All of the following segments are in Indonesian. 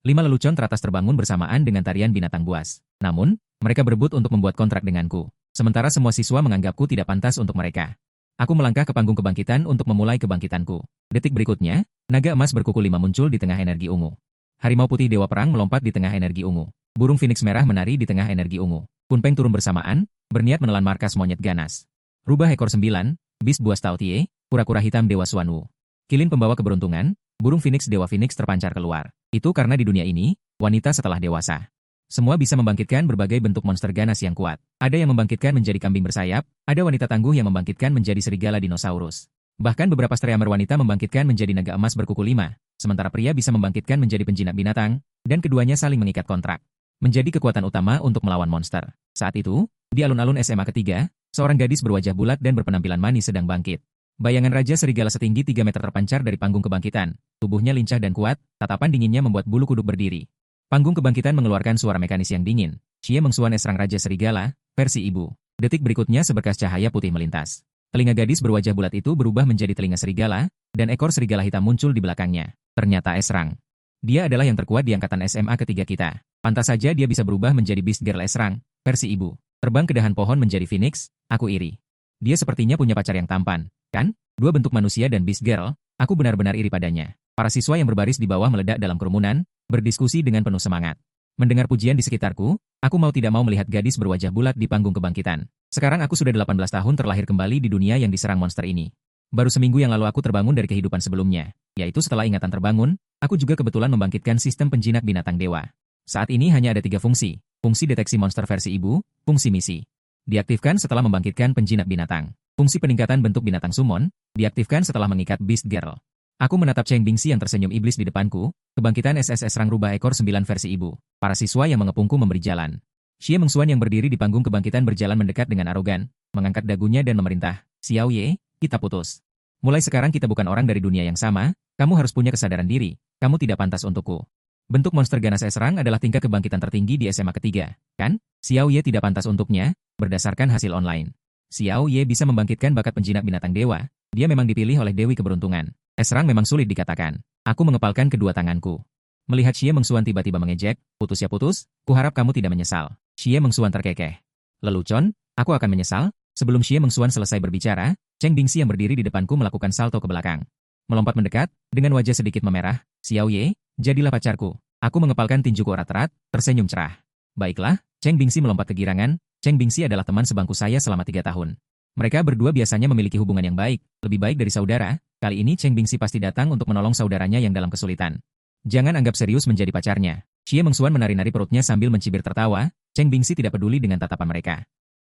5 lelucon teratas terbangun bersamaan dengan tarian binatang buas. Namun, mereka berebut untuk membuat kontrak denganku. Sementara semua siswa menganggapku tidak pantas untuk mereka. Aku melangkah ke panggung kebangkitan untuk memulai kebangkitanku. Detik berikutnya, naga emas berkuku 5 muncul di tengah energi ungu. Harimau putih Dewa Perang melompat di tengah energi ungu. Burung Phoenix merah menari di tengah energi ungu. Kunpeng turun bersamaan, berniat menelan markas monyet ganas. Rubah ekor 9, Beast Buas Tao Tie, kura-kura hitam Dewa Xuanwu. Kilin pembawa keberuntungan, burung Phoenix Dewa Phoenix terpancar keluar. Itu karena di dunia ini, wanita setelah dewasa. Semua bisa membangkitkan berbagai bentuk monster ganas yang kuat. Ada yang membangkitkan menjadi kambing bersayap, ada wanita tangguh yang membangkitkan menjadi serigala dinosaurus. Bahkan beberapa streamer wanita membangkitkan menjadi naga emas berkuku 5, sementara pria bisa membangkitkan menjadi penjinak binatang, dan keduanya saling mengikat kontrak. Menjadi kekuatan utama untuk melawan monster. Saat itu, di alun-alun SMA ketiga, seorang gadis berwajah bulat dan berpenampilan manis sedang bangkit. Bayangan Raja Serigala setinggi 3 meter terpancar dari panggung kebangkitan. Tubuhnya lincah dan kuat, tatapan dinginnya membuat bulu kuduk berdiri. Panggung kebangkitan mengeluarkan suara mekanis yang dingin. Xie Mengsuan serang Raja Serigala, versi ibu. Detik berikutnya seberkas cahaya putih melintas. Telinga gadis berwajah bulat itu berubah menjadi telinga serigala, dan ekor serigala hitam muncul di belakangnya. Ternyata Esrang. Dia adalah yang terkuat di angkatan SMA ketiga kita. Pantas saja dia bisa berubah menjadi Beast Girl Esrang, versi ibu. Terbang ke dahan pohon menjadi Phoenix, aku iri. Dia sepertinya punya pacar yang tampan, kan? Dua bentuk manusia dan Beast Girl, aku benar-benar iri padanya. Para siswa yang berbaris di bawah meledak dalam kerumunan, berdiskusi dengan penuh semangat. Mendengar pujian di sekitarku, aku mau tidak mau melihat gadis berwajah bulat di panggung kebangkitan. Sekarang aku sudah 18 tahun terlahir kembali di dunia yang diserang monster ini. Baru seminggu yang lalu aku terbangun dari kehidupan sebelumnya, yaitu setelah ingatan terbangun, aku juga kebetulan membangkitkan sistem penjinak binatang dewa. Saat ini hanya ada 3 fungsi. Fungsi deteksi monster versi ibu, fungsi misi. Diaktifkan setelah membangkitkan penjinak binatang. Fungsi peningkatan bentuk binatang summon, diaktifkan setelah mengikat Beast Girl. Aku menatap Cheng Bingxi yang tersenyum iblis di depanku, kebangkitan SSS Rang rubah ekor 9 versi ibu. Para siswa yang mengepungku memberi jalan. Xie Mengsuan yang berdiri di panggung kebangkitan berjalan mendekat dengan arogan, mengangkat dagunya dan memerintah, Xiao Ye, kita putus. Mulai sekarang kita bukan orang dari dunia yang sama, kamu harus punya kesadaran diri, kamu tidak pantas untukku. Bentuk monster ganas Esrang adalah tingkat kebangkitan tertinggi di SMA ketiga, kan? Xiao Ye tidak pantas untuknya, berdasarkan hasil online. Xiao Ye bisa membangkitkan bakat penjinak binatang dewa, dia memang dipilih oleh Dewi Keberuntungan. Esrang memang sulit dikatakan. Aku mengepalkan kedua tanganku. Melihat Xie Mengsuan tiba-tiba mengejek, putus ya putus, kuharap kamu tidak menyesal. Xie Mengsuan terkekeh. Lelucon, aku akan menyesal. Sebelum Xie Mengsuan selesai berbicara, Cheng Bingxi yang berdiri di depanku melakukan salto ke belakang. Melompat mendekat, dengan wajah sedikit memerah, Xiao Ye, jadilah pacarku. Aku mengepalkan tinjuku erat-erat, tersenyum cerah. Baiklah, Cheng Bingxi melompat kegirangan. Cheng Bingxi adalah teman sebangku saya selama 3 tahun. Mereka berdua biasanya memiliki hubungan yang baik, lebih baik dari saudara. Kali ini Cheng Bingxi pasti datang untuk menolong saudaranya yang dalam kesulitan. Jangan anggap serius menjadi pacarnya. Xie Mengsuan menari-nari perutnya sambil mencibir tertawa. Cheng Bingxi tidak peduli dengan tatapan mereka.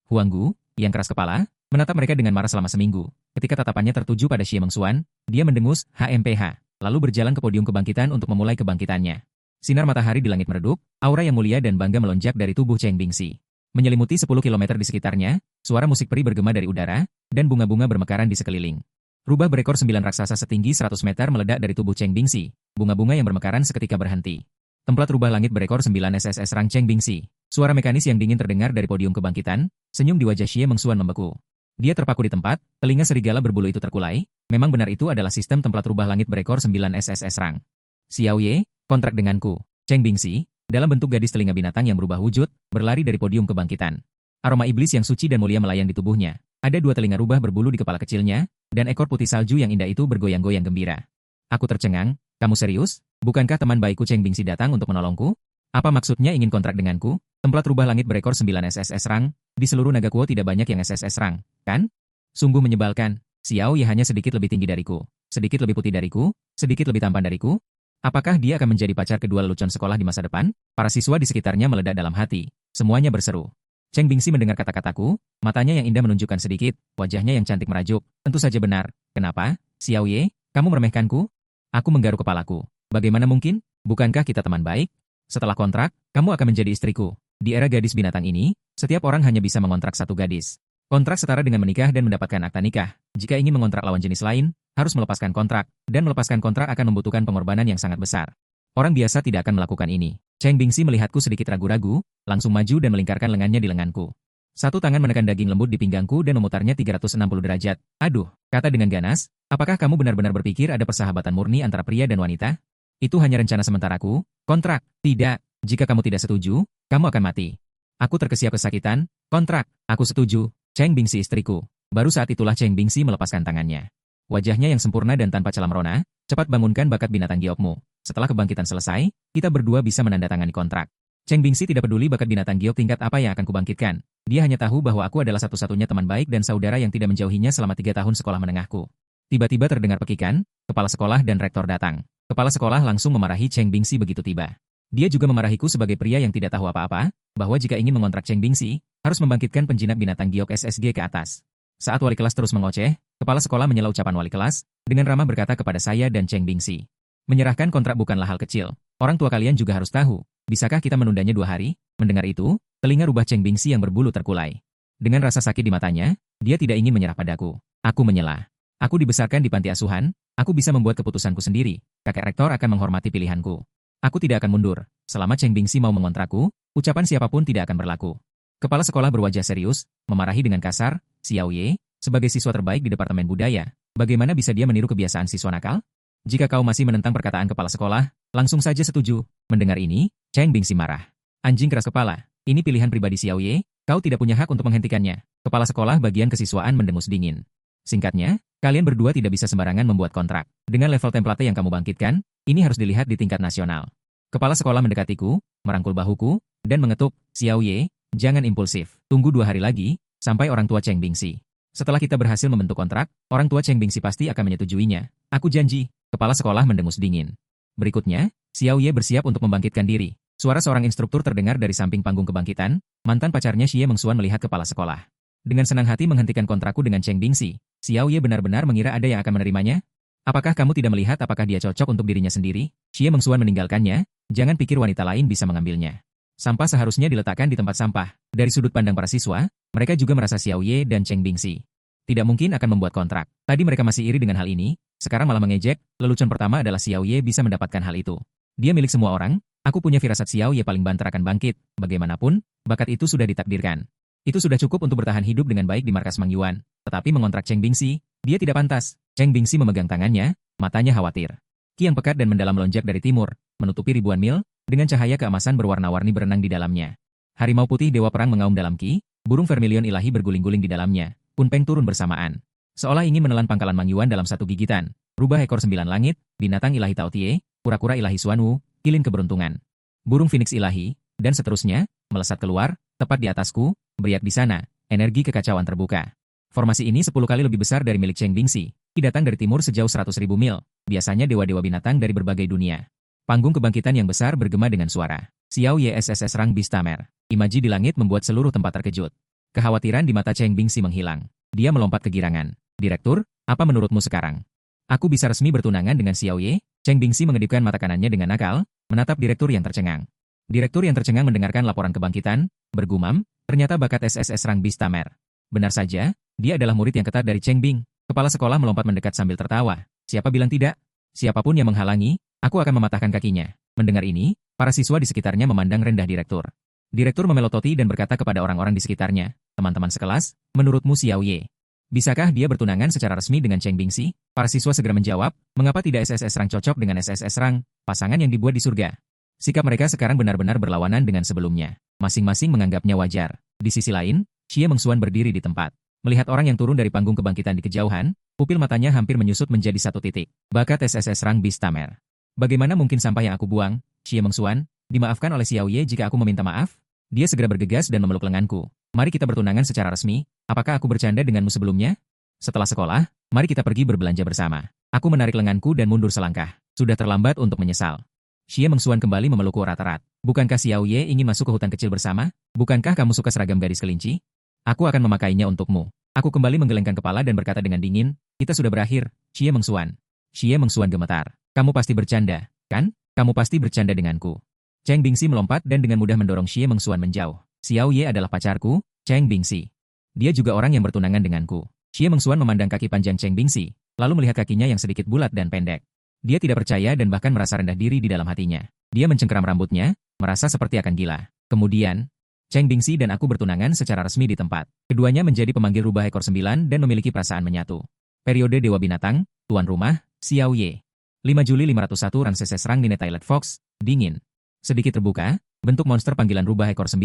Huang Gu, yang keras kepala, menatap mereka dengan marah selama seminggu. Ketika tatapannya tertuju pada Xie Mengsuan, dia mendengus HMPH, lalu berjalan ke podium kebangkitan untuk memulai kebangkitannya. Sinar matahari di langit meredup, aura yang mulia dan bangga melonjak dari tubuh Cheng Bingxi. Menyelimuti 10 km di sekitarnya, suara musik peri bergema dari udara, dan bunga-bunga bermekaran di sekeliling. Rubah berekor 9 raksasa setinggi 100 meter meledak dari tubuh Cheng Bingxi. Bunga-bunga yang bermekaran seketika berhenti. Templat rubah langit berekor 9 SSS Rang Cheng Bingxi. Suara mekanis yang dingin terdengar dari podium kebangkitan, senyum di wajah Xie Mengsuan membeku. Dia terpaku di tempat, telinga serigala berbulu itu terkulai. Memang benar itu adalah sistem templat rubah langit berekor 9 SSS Rang. Xiao Ye, kontrak denganku. Cheng Bingxi, dalam bentuk gadis telinga binatang yang berubah wujud, berlari dari podium kebangkitan. Aroma iblis yang suci dan mulia melayang di tubuhnya. Ada 2 telinga rubah berbulu di kepala kecilnya, dan ekor putih salju yang indah itu bergoyang-goyang gembira. Aku tercengang, kamu serius? Bukankah teman baikku Cheng Bingxi datang untuk menolongku? Apa maksudnya ingin kontrak denganku? Templat rubah langit berekor 9 SSS Rang, di seluruh naga kuo tidak banyak yang SSS Rang, kan? Sungguh menyebalkan, Xiao Ye hanya sedikit lebih tinggi dariku, sedikit lebih putih dariku, sedikit lebih tampan dariku. Apakah dia akan menjadi pacar kedua lelucon sekolah di masa depan? Para siswa di sekitarnya meledak dalam hati, semuanya berseru. Cheng Bingxi mendengar kata-kataku, matanya yang indah menunjukkan sedikit, wajahnya yang cantik merajuk. Tentu saja benar. Kenapa, Xiao Ye, kamu meremehkanku? Aku menggaruk kepalaku. Bagaimana mungkin? Bukankah kita teman baik? Setelah kontrak, kamu akan menjadi istriku. Di era gadis binatang ini, setiap orang hanya bisa mengontrak satu gadis. Kontrak setara dengan menikah dan mendapatkan akta nikah. Jika ingin mengontrak lawan jenis lain, harus melepaskan kontrak, dan melepaskan kontrak akan membutuhkan pengorbanan yang sangat besar. Orang biasa tidak akan melakukan ini. Cheng Bingxi melihatku sedikit ragu-ragu, langsung maju dan melingkarkan lengannya di lenganku. Satu tangan menekan daging lembut di pinggangku dan memutarnya 360 derajat. Aduh, kata dengan ganas, apakah kamu benar-benar berpikir ada persahabatan murni antara pria dan wanita? Itu hanya rencana sementaraku, kontrak. Tidak, jika kamu tidak setuju, kamu akan mati. Aku terkesiap kesakitan, kontrak, aku setuju, Cheng Bingxi istriku. Baru saat itulah Cheng Bingxi melepaskan tangannya. Wajahnya yang sempurna dan tanpa celam rona, cepat bangunkan bakat binatang giokmu. Setelah kebangkitan selesai, kita berdua bisa menandatangani kontrak. Cheng Bingxi tidak peduli bakat binatang giok tingkat apa yang akan kubangkitkan. Dia hanya tahu bahwa aku adalah satu-satunya teman baik dan saudara yang tidak menjauhinya selama 3 tahun sekolah menengahku. Tiba-tiba terdengar pekikan, kepala sekolah dan rektor datang. Kepala sekolah langsung memarahi Cheng Bingxi begitu tiba. Dia juga memarahiku sebagai pria yang tidak tahu apa-apa, bahwa jika ingin mengontrak Cheng Bingxi, harus membangkitkan penjinak binatang giok SSG ke atas. Saat wali kelas terus mengoceh, kepala sekolah menyela ucapan wali kelas, dengan ramah berkata kepada saya dan Cheng Bingxi. Menyerahkan kontrak bukanlah hal kecil. Orang tua kalian juga harus tahu. Bisakah kita menundanya 2 hari? Mendengar itu, telinga rubah Cheng Bingxi yang berbulu terkulai. Dengan rasa sakit di matanya, dia tidak ingin menyerah padaku. Aku menyela. Aku dibesarkan di panti asuhan, aku bisa membuat keputusanku sendiri. Kakek rektor akan menghormati pilihanku. Aku tidak akan mundur. Selama Cheng Bingxi mau mengontrakku, ucapan siapapun tidak akan berlaku. Kepala sekolah berwajah serius, memarahi dengan kasar, Xiao Ye, sebagai siswa terbaik di Departemen Budaya, bagaimana bisa dia meniru kebiasaan siswa nakal? Jika kau masih menentang perkataan kepala sekolah, langsung saja setuju. Mendengar ini, Cheng Bingxi marah. Anjing keras kepala, ini pilihan pribadi Xiao Ye, kau tidak punya hak untuk menghentikannya. Kepala sekolah bagian kesiswaan mendengus dingin. Singkatnya, kalian berdua tidak bisa sembarangan membuat kontrak. Dengan level template yang kamu bangkitkan, ini harus dilihat di tingkat nasional. Kepala sekolah mendekatiku, merangkul bahuku, dan mengetuk, Xiao Ye, jangan impulsif. Tunggu 2 hari lagi, sampai orang tua Cheng Bingxi. Setelah kita berhasil membentuk kontrak, orang tua Cheng Bingxi pasti akan menyetujuinya. Aku janji. Kepala sekolah mendengus dingin. Berikutnya, Xiao Ye bersiap untuk membangkitkan diri. Suara seorang instruktur terdengar dari samping panggung kebangkitan, mantan pacarnya Xie Mengxuan melihat kepala sekolah. Dengan senang hati menghentikan kontrakku dengan Cheng Bingxi, Xiao Ye benar-benar mengira ada yang akan menerimanya? Apakah kamu tidak melihat apakah dia cocok untuk dirinya sendiri? Xie Mengxuan meninggalkannya, jangan pikir wanita lain bisa mengambilnya. Sampah seharusnya diletakkan di tempat sampah. Dari sudut pandang para siswa, mereka juga merasa Xiao Ye dan Cheng Bingxi tidak mungkin akan membuat kontrak. Tadi mereka masih iri dengan hal ini, sekarang malah mengejek. Lelucon pertama adalah Xiao Ye bisa mendapatkan hal itu. Dia milik semua orang, aku punya firasat Xiao Ye paling banter akan bangkit. Bagaimanapun, bakat itu sudah ditakdirkan. Itu sudah cukup untuk bertahan hidup dengan baik di markas Mang Yuan. Tetapi mengontrak Cheng Bingxi, dia tidak pantas. Cheng Bingxi memegang tangannya, matanya khawatir. Ki yang pekat dan mendalam melonjak dari timur, menutupi ribuan mil, dengan cahaya keemasan berwarna-warni berenang di dalamnya. Harimau putih dewa perang mengaum dalam Ki, burung vermilion ilahi berguling-guling di dalamnya. Kunpeng turun bersamaan. Seolah ingin menelan pangkalan Mang Yuan dalam satu gigitan. Rubah ekor 9 langit, binatang ilahi Tao Tie, kura-kura ilahi Xuanwu, kilin keberuntungan. Burung Phoenix ilahi, dan seterusnya, melesat keluar, tepat di atasku, beriak di sana, energi kekacauan terbuka. Formasi ini 10 kali lebih besar dari milik Cheng Bingxi. Ki datang dari timur sejauh 100.000 mil, biasanya dewa-dewa binatang dari berbagai dunia. Panggung kebangkitan yang besar bergema dengan suara. Xiao Ye SSS Rang Bistamer. Imaji di langit membuat seluruh tempat terkejut. Kekhawatiran di mata Cheng Bingxi menghilang. Dia melompat kegirangan. Direktur, apa menurutmu sekarang? Aku bisa resmi bertunangan dengan Xiao Ye? Cheng Bingxi mengedipkan mata kanannya dengan nakal, menatap direktur yang tercengang. Direktur yang tercengang mendengarkan laporan kebangkitan, bergumam, ternyata bakat SSS Rang Bistamer. Benar saja, dia adalah murid yang ketat dari Cheng Bing. Kepala sekolah melompat mendekat sambil tertawa. Siapa bilang tidak? Siapapun yang menghalangi, aku akan mematahkan kakinya. Mendengar ini, para siswa di sekitarnya memandang rendah direktur. Direktur memelototi dan berkata kepada orang-orang di sekitarnya, teman-teman sekelas, menurutmu Xiao Ye, bisakah dia bertunangan secara resmi dengan Cheng Bingxi? Para siswa segera menjawab, mengapa tidak SSS Rang cocok dengan SSS Rang, pasangan yang dibuat di surga? Sikap mereka sekarang benar-benar berlawanan dengan sebelumnya. Masing-masing menganggapnya wajar. Di sisi lain, Xie Mengxuan berdiri di tempat. Melihat orang yang turun dari panggung kebangkitan di kejauhan, pupil matanya hampir menyusut menjadi satu titik. Bakat SSS Rang Bistamer. Bagaimana mungkin sampah yang aku buang, Xie Mengxuan, dimaafkan oleh Xiao Ye jika aku meminta maaf? Dia segera bergegas dan memeluk lenganku. Mari kita bertunangan secara resmi. Apakah aku bercanda denganmu sebelumnya? Setelah sekolah, mari kita pergi berbelanja bersama. Aku menarik lenganku dan mundur selangkah. Sudah terlambat untuk menyesal. Xie Mengxuan kembali memelukku erat-erat. Bukankah Xiao Ye ingin masuk ke hutan kecil bersama? Bukankah kamu suka seragam gadis kelinci? Aku akan memakainya untukmu. Aku kembali menggelengkan kepala dan berkata dengan dingin, kita sudah berakhir, Xie Mengxuan. Xie Mengxuan gemetar. Kamu pasti bercanda, kan? Kamu pasti bercanda denganku. Cheng Bingxi melompat dan dengan mudah mendorong Xie Mengxuan menjauh. Xiao Ye adalah pacarku, Cheng Bingxi. Dia juga orang yang bertunangan denganku. Xie Mengxuan memandang kaki panjang Cheng Bingxi, lalu melihat kakinya yang sedikit bulat dan pendek. Dia tidak percaya dan bahkan merasa rendah diri di dalam hatinya. Dia mencengkeram rambutnya, merasa seperti akan gila. Kemudian, Cheng Bingxi dan aku bertunangan secara resmi di tempat. Keduanya menjadi pemanggil rubah ekor 9 dan memiliki perasaan menyatu. Periode Dewa Binatang, Tuan Rumah, Xiao Ye. 5 Juli 501 Ramses serang Nine Toilet Fox, dingin. Sedikit terbuka, bentuk monster panggilan rubah ekor 9,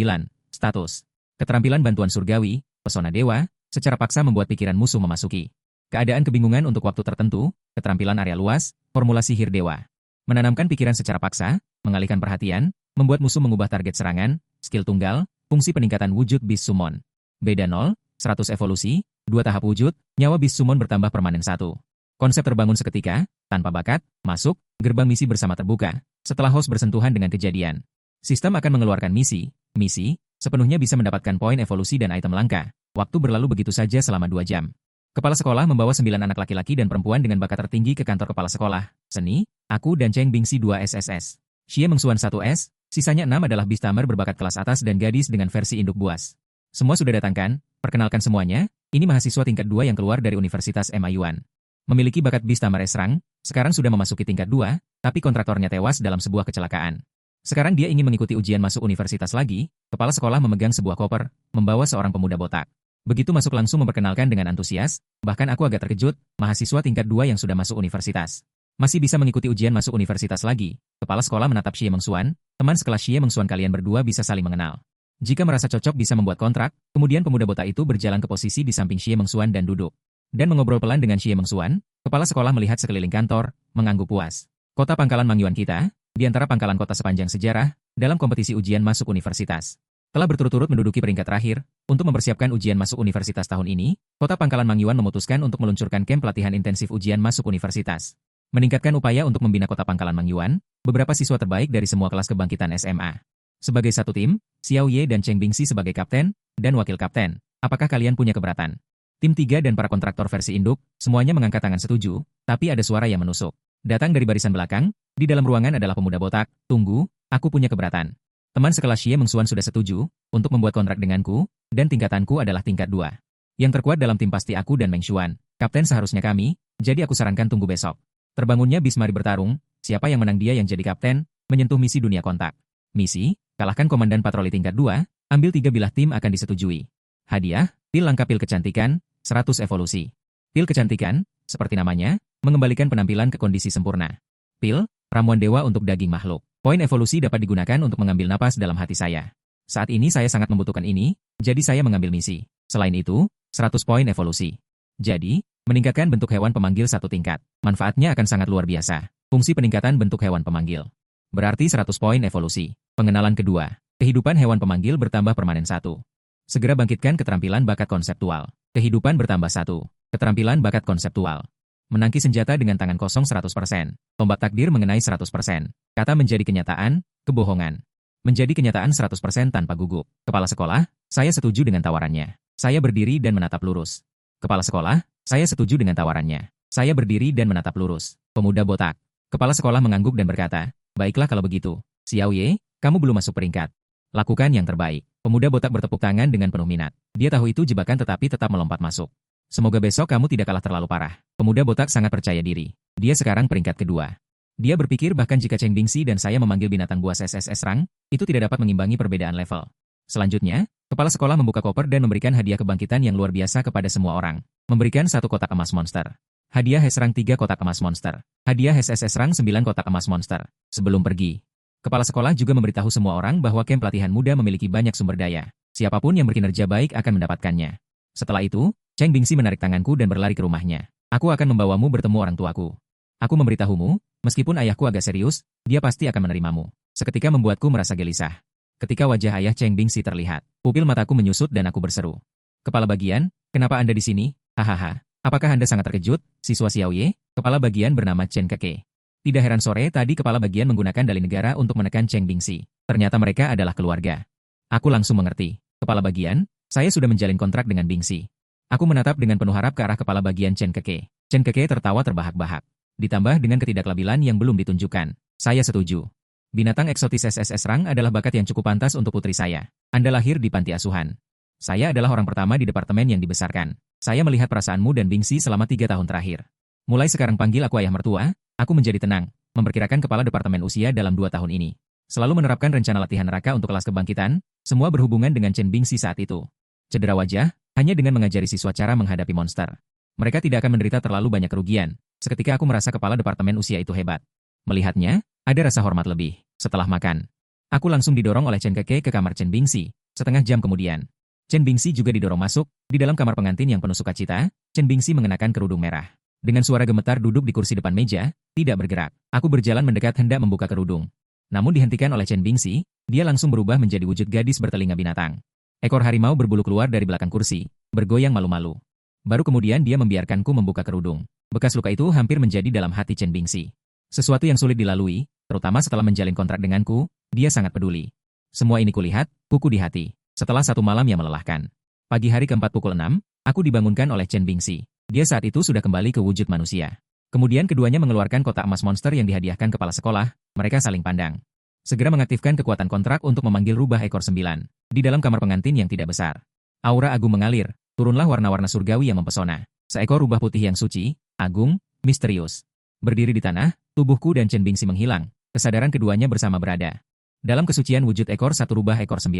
status. Keterampilan bantuan surgawi, pesona dewa, secara paksa membuat pikiran musuh memasuki. Keadaan kebingungan untuk waktu tertentu, keterampilan area luas, formula sihir dewa. Menanamkan pikiran secara paksa, mengalihkan perhatian, membuat musuh mengubah target serangan, skill tunggal, fungsi peningkatan wujud Beast Summon. Beda 0, 100 evolusi, 2 tahap wujud, nyawa Beast Summon bertambah permanen 1. Konsep terbangun seketika, tanpa bakat, masuk, gerbang misi bersama terbuka, setelah host bersentuhan dengan kejadian. Sistem akan mengeluarkan misi, sepenuhnya bisa mendapatkan poin evolusi dan item langka. Waktu berlalu begitu saja selama 2 jam. Kepala sekolah membawa 9 anak laki-laki dan perempuan dengan bakat tertinggi ke kantor kepala sekolah. Seni, aku dan Cheng Bingxi 2 SSS. Xie Mengxuan 1S, sisanya 6 adalah Beastamer berbakat kelas atas dan gadis dengan versi induk buas. Semua sudah datangkan, perkenalkan semuanya, ini mahasiswa tingkat 2 yang keluar dari Universitas MA Yuan. Memiliki bakat Beastamer S-Rang, sekarang sudah memasuki tingkat 2, tapi kontraktornya tewas dalam sebuah kecelakaan. Sekarang dia ingin mengikuti ujian masuk universitas lagi, kepala sekolah memegang sebuah koper, membawa seorang pemuda botak. Begitu masuk langsung memperkenalkan dengan antusias, bahkan aku agak terkejut, mahasiswa tingkat 2 yang sudah masuk universitas. Masih bisa mengikuti ujian masuk universitas lagi, kepala sekolah menatap Xie Mengxuan, teman sekelas Xie Mengxuan kalian berdua bisa saling mengenal. Jika merasa cocok bisa membuat kontrak, kemudian pemuda botak itu berjalan ke posisi di samping Xie Mengxuan dan duduk. Dan mengobrol pelan dengan Xie Mengxuan, kepala sekolah melihat sekeliling kantor, mengangguk puas. Kota pangkalan Mang Yuan kita, di antara pangkalan kota sepanjang sejarah, dalam kompetisi ujian masuk universitas. Telah berturut-turut menduduki peringkat terakhir, untuk mempersiapkan ujian masuk universitas tahun ini, kota pangkalan Mang Yuan memutuskan untuk meluncurkan camp pelatihan intensif ujian masuk universitas. Meningkatkan upaya untuk membina kota pangkalan Mang Yuan, beberapa siswa terbaik dari semua kelas kebangkitan SMA. Sebagai satu tim, Xiao Ye dan Cheng Bingxi sebagai kapten, dan wakil kapten. Apakah kalian punya keberatan? Tim 3 dan para kontraktor versi induk, semuanya mengangkat tangan setuju, tapi ada suara yang menusuk. Datang dari barisan belakang, di dalam ruangan adalah pemuda botak, tunggu, aku punya keberatan. Teman sekelas Xie Mengxuan sudah setuju, untuk membuat kontrak denganku, dan tingkatanku adalah tingkat 2. Yang terkuat dalam tim pasti aku dan Meng Xuan, kapten seharusnya kami, jadi aku sarankan tunggu besok. Terbangunnya bis mari bertarung, siapa yang menang dia yang jadi kapten, menyentuh misi dunia kontak. Misi, kalahkan komandan patroli tingkat 2, ambil 3 bilah tim akan disetujui. Hadiah, pil langka pil kecantikan, 100 evolusi. Pil kecantikan, seperti namanya, mengembalikan penampilan ke kondisi sempurna. Pil, ramuan dewa untuk daging makhluk. Poin evolusi dapat digunakan untuk mengambil napas dalam hati saya. Saat ini saya sangat membutuhkan ini, jadi saya mengambil misi. Selain itu, 100 poin evolusi. Jadi, meningkatkan bentuk hewan pemanggil 1 tingkat. Manfaatnya akan sangat luar biasa. Fungsi peningkatan bentuk hewan pemanggil. Berarti 100 poin evolusi. Pengenalan kedua. Kehidupan hewan pemanggil bertambah permanen 1. Segera bangkitkan keterampilan bakat konseptual. Kehidupan bertambah 1. Keterampilan bakat konseptual. Menangki senjata dengan tangan kosong 100%. Tombak takdir mengenai 100%. Kata menjadi kenyataan, kebohongan. Menjadi kenyataan 100% tanpa gugup. Kepala sekolah, saya setuju dengan tawarannya. Saya berdiri dan menatap lurus. Kepala sekolah, saya setuju dengan tawarannya. Saya berdiri dan menatap lurus. Pemuda botak. Kepala sekolah mengangguk dan berkata, baiklah kalau begitu. Xiao Ye, kamu belum masuk peringkat. Lakukan yang terbaik. Pemuda botak bertepuk tangan dengan penuh minat. Dia tahu itu jebakan tetapi tetap melompat masuk. Semoga besok kamu tidak kalah terlalu parah. Pemuda botak sangat percaya diri. Dia sekarang peringkat kedua. Dia berpikir bahkan jika Cheng Bingxi dan saya memanggil binatang buas SSS Rang, itu tidak dapat mengimbangi perbedaan level. Selanjutnya, kepala sekolah membuka koper dan memberikan hadiah kebangkitan yang luar biasa kepada semua orang. Memberikan 1 kotak emas monster. Hadiah Hesrang 3 kotak emas monster. Hadiah SSS Rang 9 kotak emas monster. Sebelum pergi, kepala sekolah juga memberitahu semua orang bahwa camp pelatihan muda memiliki banyak sumber daya. Siapapun yang berkinerja baik akan mendapatkannya. Setelah itu, Cheng Bingxi menarik tanganku dan berlari ke rumahnya. Aku akan membawamu bertemu orang tuaku. Aku memberitahumu, meskipun ayahku agak serius, dia pasti akan menerimamu. Seketika membuatku merasa gelisah. Ketika wajah ayah Cheng Bingxi terlihat, pupil mataku menyusut dan aku berseru. Kepala bagian, kenapa Anda di sini? Hahaha. Apakah Anda sangat terkejut, siswa Xiao Ye? Kepala bagian bernama Chen Keke. Tidak heran sore tadi kepala bagian menggunakan dalih negara untuk menekan Cheng Bingxi. Ternyata mereka adalah keluarga. Aku langsung mengerti. Kepala bagian, saya sudah menjalin kontrak dengan Bingxi. Aku menatap dengan penuh harap ke arah kepala bagian Chen Keke. Chen Keke tertawa terbahak-bahak. Ditambah dengan ketidaklabilan yang belum ditunjukkan. Saya setuju. Binatang eksotis SSS Rang adalah bakat yang cukup pantas untuk putri saya. Anda lahir di panti asuhan. Saya adalah orang pertama di departemen yang dibesarkan. Saya melihat perasaanmu dan Bingxi selama 3 tahun terakhir. Mulai sekarang panggil aku ayah mertua, aku menjadi tenang, memperkirakan kepala departemen usia dalam 2 tahun ini. Selalu menerapkan rencana latihan neraka untuk kelas kebangkitan, semua berhubungan dengan Chen Bingxi saat itu. Cedera wajah, hanya dengan mengajari siswa cara menghadapi monster. Mereka tidak akan menderita terlalu banyak kerugian. Seketika aku merasa kepala departemen usia itu hebat. Melihatnya, ada rasa hormat lebih. Setelah makan, aku langsung didorong oleh Chen Keke ke kamar Chen Bingxi. Setengah jam kemudian, Chen Bingxi juga didorong masuk. Di dalam kamar pengantin yang penuh sukacita, Chen Bingxi mengenakan kerudung merah. Dengan suara gemetar duduk di kursi depan meja, tidak bergerak. Aku berjalan mendekat hendak membuka kerudung. Namun dihentikan oleh Chen Bingxi, dia langsung berubah menjadi wujud gadis bertelinga binatang. Ekor harimau berbulu keluar dari belakang kursi, bergoyang malu-malu. Baru kemudian dia membiarkanku membuka kerudung. Bekas luka itu hampir menjadi dalam hati Chen Bingxi. Sesuatu yang sulit dilalui, terutama setelah menjalin kontrak denganku, dia sangat peduli. Semua ini kulihat, kuku di hati. Setelah satu malam yang melelahkan. Pagi hari keempat pukul 6, aku dibangunkan oleh Chen Bingxi. Dia saat itu sudah kembali ke wujud manusia. Kemudian keduanya mengeluarkan kotak emas monster yang dihadiahkan kepala sekolah, mereka saling pandang. Segera mengaktifkan kekuatan kontrak untuk memanggil rubah ekor 9. Di dalam kamar pengantin yang tidak besar. Aura agung mengalir, turunlah warna-warna surgawi yang mempesona. Seekor rubah putih yang suci, agung, misterius. Berdiri di tanah, tubuhku dan Chen Bingxi menghilang. Kesadaran keduanya bersama berada. Dalam kesucian wujud ekor satu rubah ekor 9.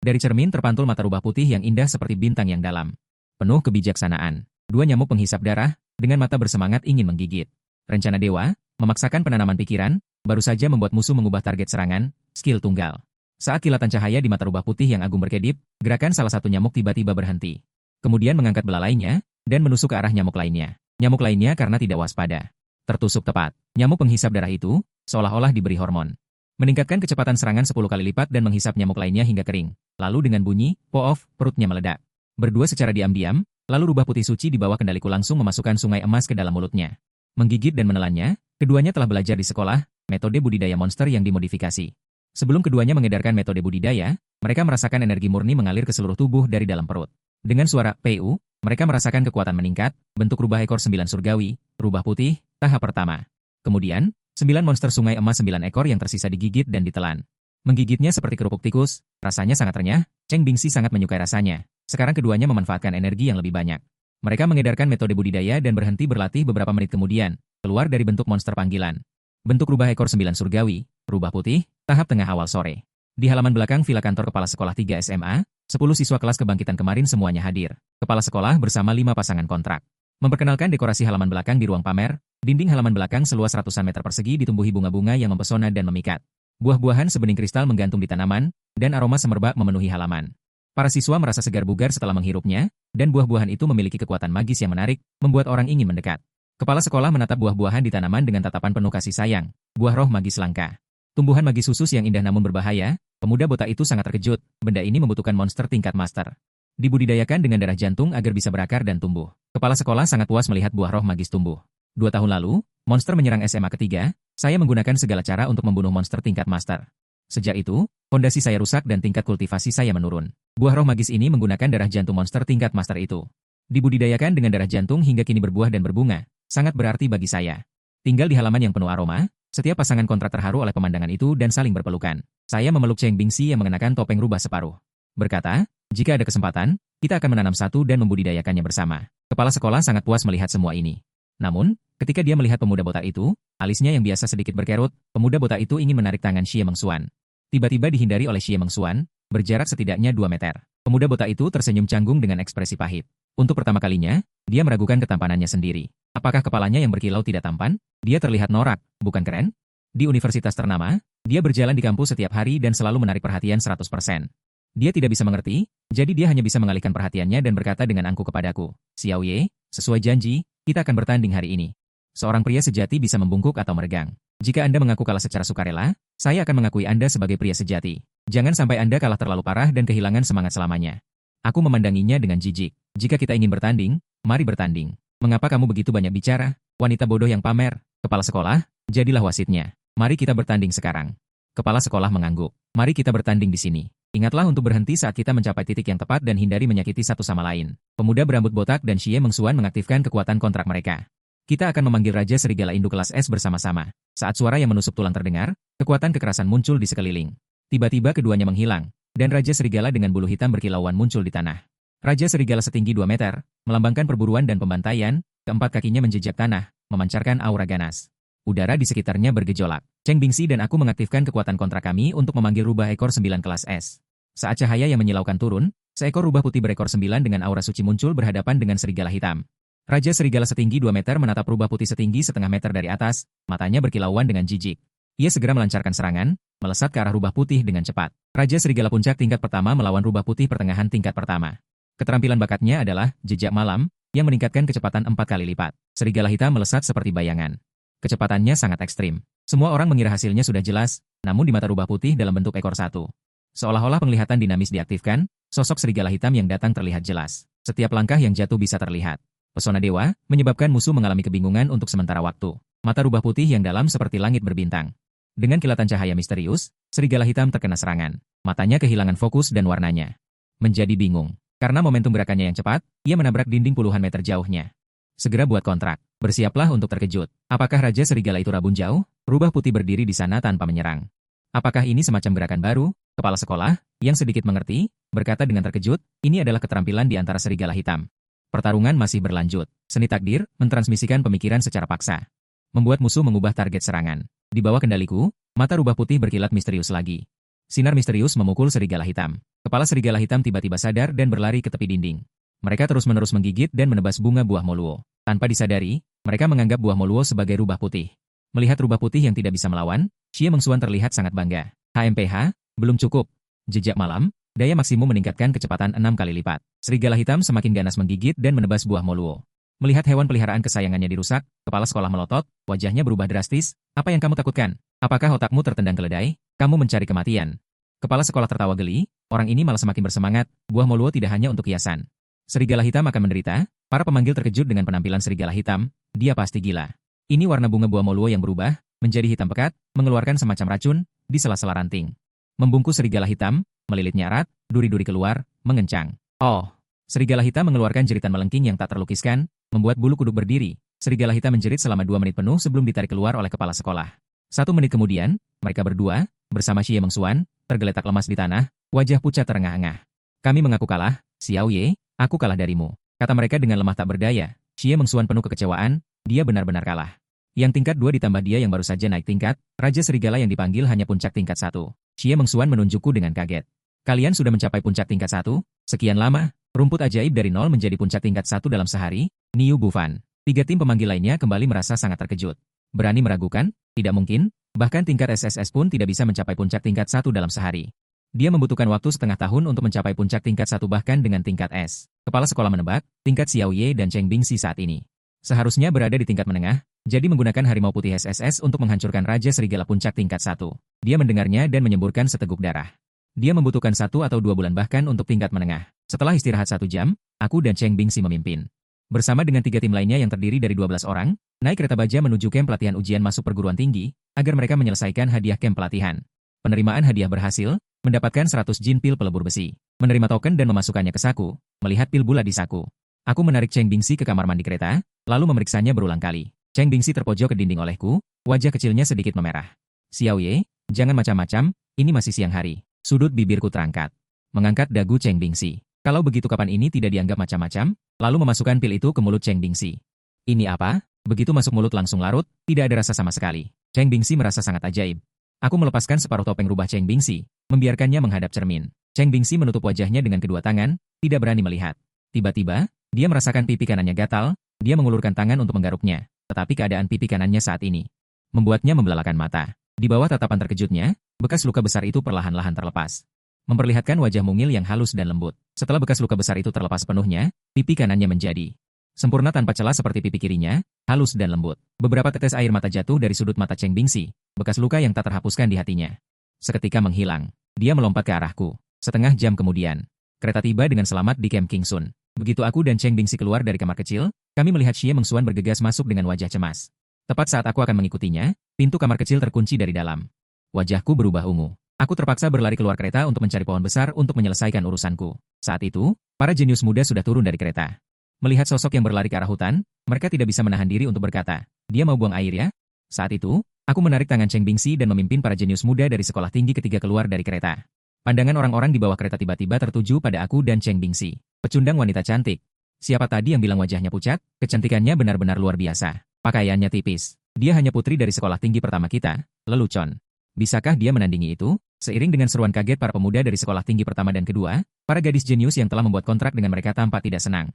Dari cermin terpantul mata rubah putih yang indah seperti bintang yang dalam. Penuh kebijaksanaan. Dua nyamuk penghisap darah, dengan mata bersemangat ingin menggigit. Rencana dewa, memaksakan penanaman pikiran, baru saja membuat musuh mengubah target serangan, skill tunggal. Saat kilatan cahaya di mata rubah putih yang agung berkedip, gerakan salah satu nyamuk tiba-tiba berhenti. Kemudian mengangkat belalainya, dan menusuk ke arah nyamuk lainnya. Nyamuk lainnya karena tidak waspada. Tertusuk tepat. Nyamuk penghisap darah itu, seolah-olah diberi hormon. Meningkatkan kecepatan serangan 10 kali lipat dan menghisap nyamuk lainnya hingga kering. Lalu dengan bunyi, poof, perutnya meledak. Berdua secara diam-diam, lalu rubah putih suci di bawah kendaliku langsung memasukkan sungai emas ke dalam mulutnya. Menggigit dan menelannya, keduanya telah belajar di sekolah, metode budidaya monster yang dimodifikasi. Sebelum keduanya mengedarkan metode budidaya, mereka merasakan energi murni mengalir ke seluruh tubuh dari dalam perut. Dengan suara PU, mereka merasakan kekuatan meningkat, bentuk rubah ekor 9 surgawi, rubah putih, tahap pertama. Kemudian, 9 monster sungai emas 9 ekor yang tersisa digigit dan ditelan. Menggigitnya seperti kerupuk tikus, rasanya sangat renyah, Chen Bingxi sangat menyukai rasanya. Sekarang keduanya memanfaatkan energi yang lebih banyak. Mereka mengedarkan metode budidaya dan berhenti berlatih beberapa menit kemudian, keluar dari bentuk monster panggilan. Bentuk rubah ekor 9 surgawi, rubah putih, tahap tengah awal sore. Di halaman belakang villa kantor kepala sekolah 3 SMA, 10 siswa kelas kebangkitan kemarin semuanya hadir. Kepala sekolah bersama 5 pasangan kontrak. Memperkenalkan dekorasi halaman belakang di ruang pamer, dinding halaman belakang seluas ratusan meter persegi ditumbuhi bunga-bunga yang mempesona dan memikat. Buah-buahan sebening kristal menggantung di tanaman, dan aroma semerbak memenuhi halaman. Para siswa merasa segar bugar setelah menghirupnya, dan buah-buahan itu memiliki kekuatan magis yang menarik, membuat orang ingin mendekat. Kepala sekolah menatap buah-buahan di tanaman dengan tatapan penuh kasih sayang, buah roh magis langka. Tumbuhan magis khusus yang indah namun berbahaya, pemuda botak itu sangat terkejut, benda ini membutuhkan monster tingkat master. Dibudidayakan dengan darah jantung agar bisa berakar dan tumbuh. Kepala sekolah sangat puas melihat buah roh magis tumbuh. 2 tahun lalu, monster menyerang SMA ketiga, saya menggunakan segala cara untuk membunuh monster tingkat master. Sejak itu, fondasi saya rusak dan tingkat kultivasi saya menurun. Buah roh magis ini menggunakan darah jantung monster tingkat master itu. Dibudidayakan dengan darah jantung hingga kini berbuah dan berbunga, sangat berarti bagi saya. Tinggal di halaman yang penuh aroma, setiap pasangan kontrak terharu oleh pemandangan itu dan saling berpelukan. Saya memeluk Chen Bingxi yang mengenakan topeng rubah separuh. Berkata, jika ada kesempatan, kita akan menanam satu dan membudidayakannya bersama. Kepala sekolah sangat puas melihat semua ini. Namun, ketika dia melihat pemuda botak itu, alisnya yang biasa sedikit berkerut, pemuda botak itu ingin menarik tangan Xie Mengxuan. Tiba-tiba dihindari oleh Xie Mengxuan, berjarak setidaknya 2 meter. Pemuda botak itu tersenyum canggung dengan ekspresi pahit. Untuk pertama kalinya, dia meragukan ketampanannya sendiri. Apakah kepalanya yang berkilau tidak tampan? Dia terlihat norak, bukan keren? Di universitas ternama, dia berjalan di kampus setiap hari dan selalu menarik perhatian 100%. Dia tidak bisa mengerti, jadi dia hanya bisa mengalihkan perhatiannya dan berkata dengan angkuh kepadaku, Xiao Ye, sesuai janji, kita akan bertanding hari ini. Seorang pria sejati bisa membungkuk atau meregang. Jika Anda mengaku kalah secara sukarela, saya akan mengakui Anda sebagai pria sejati. Jangan sampai Anda kalah terlalu parah dan kehilangan semangat selamanya. Aku memandanginya dengan jijik. Jika kita ingin bertanding, mari bertanding. Mengapa kamu begitu banyak bicara? Wanita bodoh yang pamer. Kepala sekolah, jadilah wasitnya. Mari kita bertanding sekarang. Kepala sekolah mengangguk. Mari kita bertanding di sini. Ingatlah untuk berhenti saat kita mencapai titik yang tepat dan hindari menyakiti satu sama lain. Pemuda berambut botak dan Xie Mengxuan mengaktifkan kekuatan kontrak mereka. Kita akan memanggil Raja Serigala Induk kelas S bersama-sama. Saat suara yang menusuk tulang terdengar, kekuatan kekerasan muncul di sekeliling. Tiba-tiba keduanya menghilang, dan Raja Serigala dengan bulu hitam berkilauan muncul di tanah. Raja Serigala setinggi 2 meter, melambangkan perburuan dan pembantaian, keempat kakinya menjejak tanah, memancarkan aura ganas. Udara di sekitarnya bergejolak. Chen Bingxi dan aku mengaktifkan kekuatan kontrak kami untuk memanggil rubah ekor 9 kelas S. Saat cahaya yang menyilaukan turun, seekor rubah putih berekor 9 dengan aura suci muncul berhadapan dengan serigala hitam. Raja Serigala setinggi 2 meter menatap rubah putih setinggi setengah meter dari atas, matanya berkilauan dengan jijik. Ia segera melancarkan serangan, melesat ke arah rubah putih dengan cepat. Raja Serigala puncak tingkat pertama melawan rubah putih pertengahan tingkat pertama. Keterampilan bakatnya adalah jejak malam, yang meningkatkan kecepatan 4 kali lipat. Serigala hitam melesat seperti bayangan. Kecepatannya sangat ekstrim. Semua orang mengira hasilnya sudah jelas, namun di mata rubah putih dalam bentuk ekor satu. Seolah-olah penglihatan dinamis diaktifkan, sosok serigala hitam yang datang terlihat jelas. Setiap langkah yang jatuh bisa terlihat. Pesona dewa, menyebabkan musuh mengalami kebingungan untuk sementara waktu. Mata rubah putih yang dalam seperti langit berbintang. Dengan kilatan cahaya misterius, serigala hitam terkena serangan. Matanya kehilangan fokus dan warnanya menjadi bingung. Karena momentum gerakannya yang cepat, ia menabrak dinding puluhan meter jauhnya. Segera buat kontrak. Bersiaplah untuk terkejut. Apakah Raja Serigala itu rabun jauh? Rubah putih berdiri di sana tanpa menyerang. Apakah ini semacam gerakan baru? Kepala sekolah, yang sedikit mengerti, berkata dengan terkejut, ini adalah keterampilan di antara serigala hitam. Pertarungan masih berlanjut. Seni takdir, mentransmisikan pemikiran secara paksa. Membuat musuh mengubah target serangan. Di bawah kendaliku, mata rubah putih berkilat misterius lagi. Sinar misterius memukul serigala hitam. Kepala serigala hitam tiba-tiba sadar dan berlari ke tepi dinding. Mereka terus-menerus menggigit dan menebas bunga buah moluo. Tanpa disadari, mereka menganggap buah moluo sebagai rubah putih. Melihat rubah putih yang tidak bisa melawan, Xie Mengxuan terlihat sangat bangga. HMPH, belum cukup. Jejak malam, daya maksimum meningkatkan kecepatan 6 kali lipat. Serigala hitam semakin ganas menggigit dan menebas buah moluo. Melihat hewan peliharaan kesayangannya dirusak, kepala sekolah melotot, wajahnya berubah drastis. Apa yang kamu takutkan? Apakah otakmu tertendang keledai? Kamu mencari kematian. Kepala sekolah tertawa geli, orang ini malah semakin bersemangat, buah moluo tidak hanya untuk hiasan. Serigala hitam akan menderita, para pemanggil terkejut dengan penampilan serigala hitam, dia pasti gila. Ini warna bunga buah moluo yang berubah, menjadi hitam pekat, mengeluarkan semacam racun, di sela-sela ranting. Membungkus serigala hitam, melilitnya erat, duri-duri keluar, mengencang. Oh! Serigala hitam mengeluarkan jeritan melengking yang tak terlukiskan, membuat bulu kuduk berdiri. Serigala hitam menjerit selama 2 menit penuh sebelum ditarik keluar oleh kepala sekolah. 1 menit kemudian, mereka berdua, bersama Xie Mengxuan, tergeletak lemas di tanah, wajah pucat terengah-engah. Kami mengaku kalah, Xiao Ye, aku kalah darimu. Kata mereka dengan lemah tak berdaya. Xie Mengxuan penuh kekecewaan, dia benar-benar kalah. Yang tingkat 2 ditambah dia yang baru saja naik tingkat, Raja Serigala yang dipanggil hanya puncak tingkat 1. Xie Mengxuan menunjukku dengan kaget. Kalian sudah mencapai puncak tingkat 1? Sekian lama, rumput ajaib dari 0 menjadi puncak tingkat 1 dalam sehari, Niu Bufan. 3 tim pemanggil lainnya kembali merasa sangat terkejut. Berani meragukan? Tidak mungkin, bahkan tingkat SSS pun tidak bisa mencapai puncak tingkat 1 dalam sehari. Dia membutuhkan waktu setengah tahun untuk mencapai puncak tingkat 1 bahkan dengan tingkat S. Kepala sekolah menebak, tingkat Xiao Ye dan Cheng Bingxi saat ini seharusnya berada di tingkat menengah, jadi menggunakan harimau putih SSS untuk menghancurkan Raja Serigala puncak tingkat 1. Dia mendengarnya dan menyemburkan seteguk darah. Dia membutuhkan 1 atau 2 bulan bahkan untuk tingkat menengah. Setelah istirahat 1 jam, aku dan Cheng Bingxi memimpin. Bersama dengan 3 tim lainnya yang terdiri dari 12 orang, naik kereta baja menuju camp pelatihan ujian masuk perguruan tinggi, agar mereka menyelesaikan hadiah camp pelatihan. Penerimaan hadiah berhasil, mendapatkan 100 jin pil pelebur besi. Menerima token dan memasukkannya ke saku, melihat pil bulat di saku. Aku menarik Cheng Bingxi ke kamar mandi kereta, lalu memeriksanya berulang kali. Cheng Bingxi terpojok ke dinding olehku, wajah kecilnya sedikit memerah. Xiao Ye, jangan macam-macam, ini masih siang hari. Sudut bibirku terangkat. Mengangkat dagu Cheng Bingxi. Kalau begitu kapan ini tidak dianggap macam-macam, lalu memasukkan pil itu ke mulut Cheng Bingxi. Ini apa? Begitu masuk mulut langsung larut, tidak ada rasa sama sekali. Cheng Bingxi merasa sangat ajaib. Aku melepaskan separuh topeng rubah Cheng Bingxi, membiarkannya menghadap cermin. Cheng Bingxi menutup wajahnya dengan kedua tangan, tidak berani melihat. Tiba-tiba, dia merasakan pipi kanannya gatal, dia mengulurkan tangan untuk menggaruknya, tetapi keadaan pipi kanannya saat ini membuatnya membelalakan mata. Di bawah tatapan terkejutnya, bekas luka besar itu perlahan-lahan terlepas. Memperlihatkan wajah mungil yang halus dan lembut. Setelah bekas luka besar itu terlepas sepenuhnya, pipi kanannya menjadi sempurna tanpa celah seperti pipi kirinya, halus dan lembut. Beberapa tetes air mata jatuh dari sudut mata Cheng Bingxi, bekas luka yang tak terhapuskan di hatinya. Seketika menghilang. Dia melompat ke arahku. Setengah jam kemudian, kereta tiba dengan selamat di Camp King Sun. Begitu aku dan Cheng Bingxi keluar dari kamar kecil, kami melihat Xie Mengxuan bergegas masuk dengan wajah cemas. Tepat saat aku akan mengikutinya, pintu kamar kecil terkunci dari dalam. Wajahku berubah ungu. Aku terpaksa berlari keluar kereta untuk mencari pohon besar untuk menyelesaikan urusanku. Saat itu, para jenius muda sudah turun dari kereta. Melihat sosok yang berlari ke arah hutan, mereka tidak bisa menahan diri untuk berkata, "Dia mau buang air ya?" Saat itu, aku menarik tangan Cheng Bingxi dan memimpin para jenius muda dari sekolah tinggi ketiga keluar dari kereta. Pandangan orang-orang di bawah kereta tiba-tiba tertuju pada aku dan Cheng Bingxi. Pecundang wanita cantik. Siapa tadi yang bilang wajahnya pucat? Kecantikannya benar-benar luar biasa. Pakaiannya tipis. Dia hanya putri dari sekolah tinggi pertama kita, lelucon. Bisakah dia menandingi itu? Seiring dengan seruan kaget para pemuda dari sekolah tinggi pertama dan kedua, para gadis jenius yang telah membuat kontrak dengan mereka tampak tidak senang.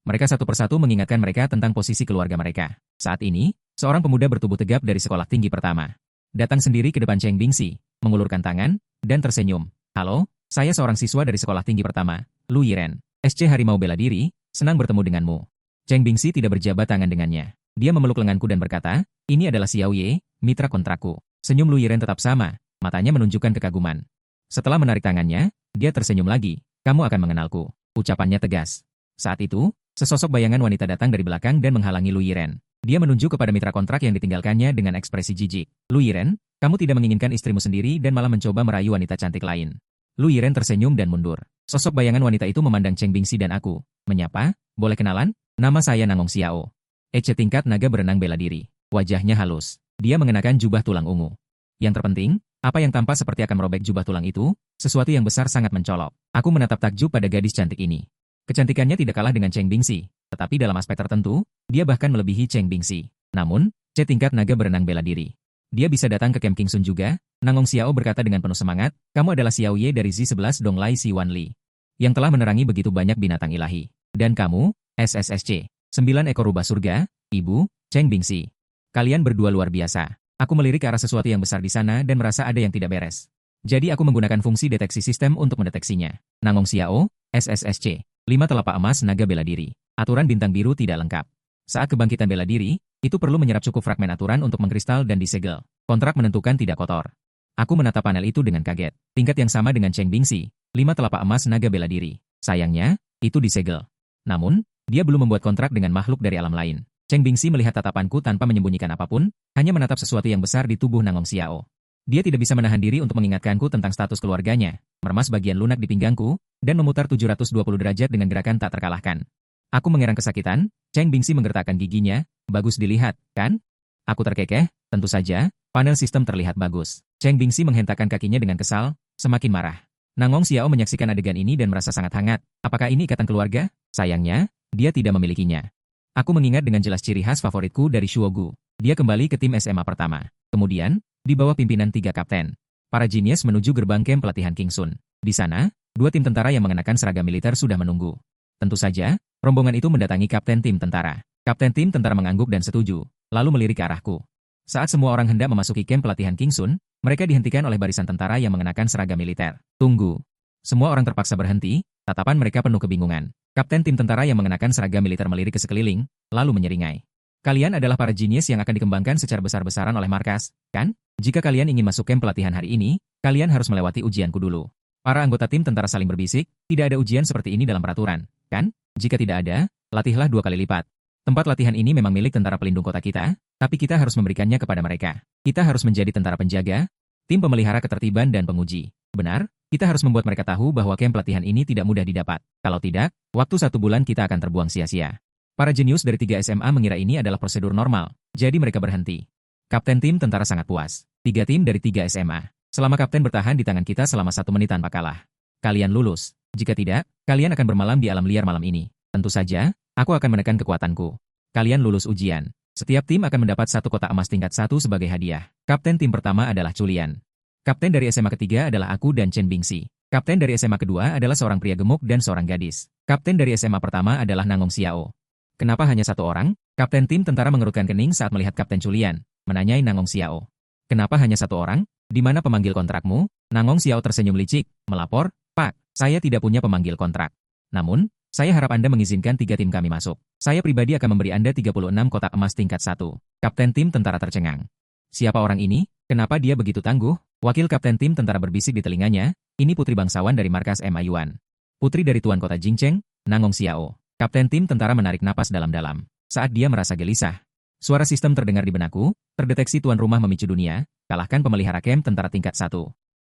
Mereka satu persatu mengingatkan mereka tentang posisi keluarga mereka. Saat ini, seorang pemuda bertubuh tegap dari sekolah tinggi pertama. Datang sendiri ke depan Cheng Bingxi, mengulurkan tangan, dan tersenyum. Halo, saya seorang siswa dari sekolah tinggi pertama, Lu Yiren. SC Harimau Bela Diri, senang bertemu denganmu. Cheng Bingxi tidak berjabat tangan dengannya. Dia memeluk lenganku dan berkata, ini adalah Xiao Ye, mitra kontrakku. Senyum Lu Yiren tetap sama, matanya menunjukkan kekaguman. Setelah menarik tangannya, dia tersenyum lagi. Kamu akan mengenalku. Ucapannya tegas. Saat itu, sesosok bayangan wanita datang dari belakang dan menghalangi Lu Yiren. Dia menunjuk kepada mitra kontrak yang ditinggalkannya dengan ekspresi jijik. Lu Yiren, kamu tidak menginginkan istrimu sendiri dan malah mencoba merayu wanita cantik lain. Lu Yiren tersenyum dan mundur. Sosok bayangan wanita itu memandang Cheng Bingxi dan aku. Menyapa, boleh kenalan? Nama saya Nangong Xiao. EC tingkat naga berenang bela diri. Wajahnya halus. Dia mengenakan jubah tulang ungu. Yang terpenting, apa yang tampak seperti akan merobek jubah tulang itu, sesuatu yang besar sangat mencolok. Aku menatap takjub pada gadis cantik ini. Kecantikannya tidak kalah dengan Cheng Bingxi, tetapi dalam aspek tertentu, dia bahkan melebihi Cheng Bingxi. Namun, C tingkat naga berenang bela diri. Dia bisa datang ke Camp King Sun juga. Nangong Xiao berkata dengan penuh semangat, kamu adalah Xiao Ye dari Z11 Donglai Si Wan Li, yang telah menerangi begitu banyak binatang ilahi. Dan kamu, SSSC, 9 ekor rubah surga, Ibu, Cheng Bingxi. Kalian berdua luar biasa. Aku melirik ke arah sesuatu yang besar di sana dan merasa ada yang tidak beres. Jadi aku menggunakan fungsi deteksi sistem untuk mendeteksinya. Nangong Xiao, SSSC, 5 telapak emas naga bela diri. Aturan bintang biru tidak lengkap. Saat kebangkitan bela diri, itu perlu menyerap cukup fragmen aturan untuk mengkristal dan disegel. Kontrak menentukan tidak kotor. Aku menatap panel itu dengan kaget. Tingkat yang sama dengan Cheng Bingxi, 5 telapak emas naga bela diri. Sayangnya, itu disegel. Namun, dia belum membuat kontrak dengan makhluk dari alam lain. Cheng Bingxi melihat tatapanku tanpa menyembunyikan apapun, hanya menatap sesuatu yang besar di tubuh Nangong Xiao. Dia tidak bisa menahan diri untuk mengingatkanku tentang status keluarganya, meremas bagian lunak di pinggangku, dan memutar 720 derajat dengan gerakan tak terkalahkan. Aku mengerang kesakitan, Cheng Bingxi menggertakkan giginya, bagus dilihat, kan? Aku terkekeh, tentu saja, panel sistem terlihat bagus. Cheng Bingxi menghentakkan kakinya dengan kesal, semakin marah. Nangong Xiao menyaksikan adegan ini dan merasa sangat hangat. Apakah ini ikatan keluarga? Sayangnya, dia tidak memilikinya. Aku mengingat dengan jelas ciri khas favoritku dari Shuogu. Dia kembali ke tim SMA pertama. Kemudian, di bawah pimpinan 3 kapten, para jenius menuju gerbang camp pelatihan King Sun. Di sana, 2 tim tentara yang mengenakan seragam militer sudah menunggu. Tentu saja, rombongan itu mendatangi kapten tim tentara. Kapten tim tentara mengangguk dan setuju, lalu melirik ke arahku. Saat semua orang hendak memasuki camp pelatihan King Sun, mereka dihentikan oleh barisan tentara yang mengenakan seragam militer. Tunggu. Semua orang terpaksa berhenti, tatapan mereka penuh kebingungan. Kapten tim tentara yang mengenakan seragam militer melirik ke sekeliling, lalu menyeringai. Kalian adalah para jenius yang akan dikembangkan secara besar-besaran oleh markas, kan? Jika kalian ingin masuk camp pelatihan hari ini, kalian harus melewati ujianku dulu. Para anggota tim tentara saling berbisik, tidak ada ujian seperti ini dalam peraturan, kan? Jika tidak ada, latihlah 2 kali lipat. Tempat latihan ini memang milik tentara pelindung kota kita, tapi kita harus memberikannya kepada mereka. Kita harus menjadi tentara penjaga, tim pemelihara ketertiban dan penguji. Benar? Kita harus membuat mereka tahu bahwa camp pelatihan ini tidak mudah didapat. Kalau tidak, waktu 1 bulan kita akan terbuang sia-sia. Para jenius dari 3 SMA mengira ini adalah prosedur normal, jadi mereka berhenti. Kapten tim tentara sangat puas. 3 tim dari 3 SMA. Selama kapten bertahan di tangan kita selama 1 menit tanpa kalah. Kalian lulus. Jika tidak, kalian akan bermalam di alam liar malam ini. Tentu saja, aku akan menekan kekuatanku. Kalian lulus ujian. Setiap tim akan mendapat 1 kotak emas tingkat 1 sebagai hadiah. Kapten tim pertama adalah Chulian. Kapten dari SMA ketiga adalah aku dan Chen Bingxi. Kapten dari SMA kedua adalah seorang pria gemuk dan seorang gadis. Kapten dari SMA pertama adalah Nangong Xiao. Kenapa hanya 1 orang? Kapten tim tentara mengerutkan kening saat melihat Kapten Chulian, menanyai Nangong Xiao. Kenapa hanya 1 orang? Di mana pemanggil kontrakmu? Nangong Xiao tersenyum licik, melapor, Pak, saya tidak punya pemanggil kontrak. Namun, saya harap Anda mengizinkan 3 tim kami masuk. Saya pribadi akan memberi Anda 36 kotak emas tingkat 1. Kapten tim tentara tercengang. Siapa orang ini? Kenapa dia begitu tangguh? Wakil kapten tim tentara berbisik di telinganya, ini putri bangsawan dari markas MA Yuan. Putri dari tuan kota Jingcheng, Nangong Xiao. Kapten tim tentara menarik napas dalam-dalam. Saat dia merasa gelisah. Suara sistem terdengar di benakku, terdeteksi tuan rumah memicu dunia, kalahkan pemelihara camp tentara tingkat 1.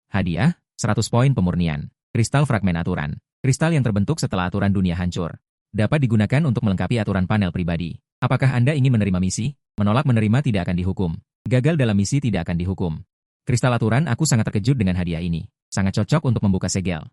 Hadiah, 100 poin pemurnian. Kristal fragmen aturan. Kristal yang terbentuk setelah aturan dunia hancur. Dapat digunakan untuk melengkapi aturan panel pribadi. Apakah Anda ingin menerima misi? Menolak menerima tidak akan dihukum. Gagal dalam misi tidak akan dihukum. Kristal aturan aku sangat terkejut dengan hadiah ini. Sangat cocok untuk membuka segel.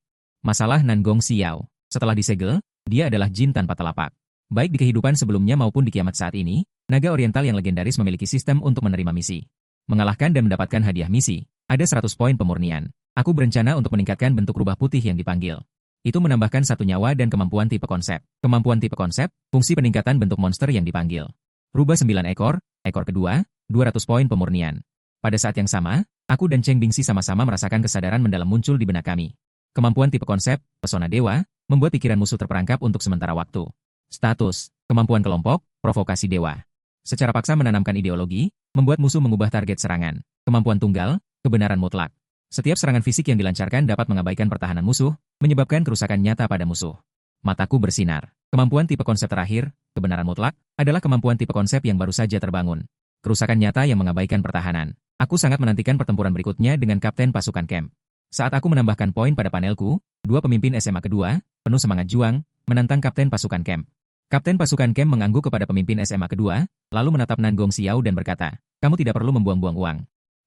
Masalah Nangong Xiao. Setelah disegel, dia adalah jin tanpa telapak. Baik di kehidupan sebelumnya maupun di kiamat saat ini, naga oriental yang legendaris memiliki sistem untuk menerima misi. Mengalahkan dan mendapatkan hadiah misi, ada 100 poin pemurnian. Aku berencana untuk meningkatkan bentuk rubah putih yang dipanggil. Itu menambahkan satu nyawa dan kemampuan tipe konsep. Kemampuan tipe konsep, fungsi peningkatan bentuk monster yang dipanggil. Rubah 9 ekor, ekor kedua, 200 poin pemurnian. Pada saat yang sama, aku dan Cheng Bingxi sama-sama merasakan kesadaran mendalam muncul di benak kami. Kemampuan tipe konsep, pesona dewa, membuat pikiran musuh terperangkap untuk sementara waktu. Status, kemampuan kelompok, provokasi dewa. Secara paksa menanamkan ideologi, membuat musuh mengubah target serangan. Kemampuan tunggal, kebenaran mutlak. Setiap serangan fisik yang dilancarkan dapat mengabaikan pertahanan musuh, menyebabkan kerusakan nyata pada musuh. Mataku bersinar. Kemampuan tipe konsep terakhir, kebenaran mutlak, adalah kemampuan tipe konsep yang baru saja terbangun. Kerusakan nyata yang mengabaikan pertahanan. Aku sangat menantikan pertempuran berikutnya dengan Kapten Pasukan Camp. Saat aku menambahkan poin pada panelku, dua pemimpin SMA kedua, penuh semangat juang, menantang Kapten Pasukan Camp. Kapten Pasukan Camp mengangguk kepada pemimpin SMA kedua, lalu menatap Nan Gong Xiao dan berkata, "Kamu tidak perlu membuang-buang uang.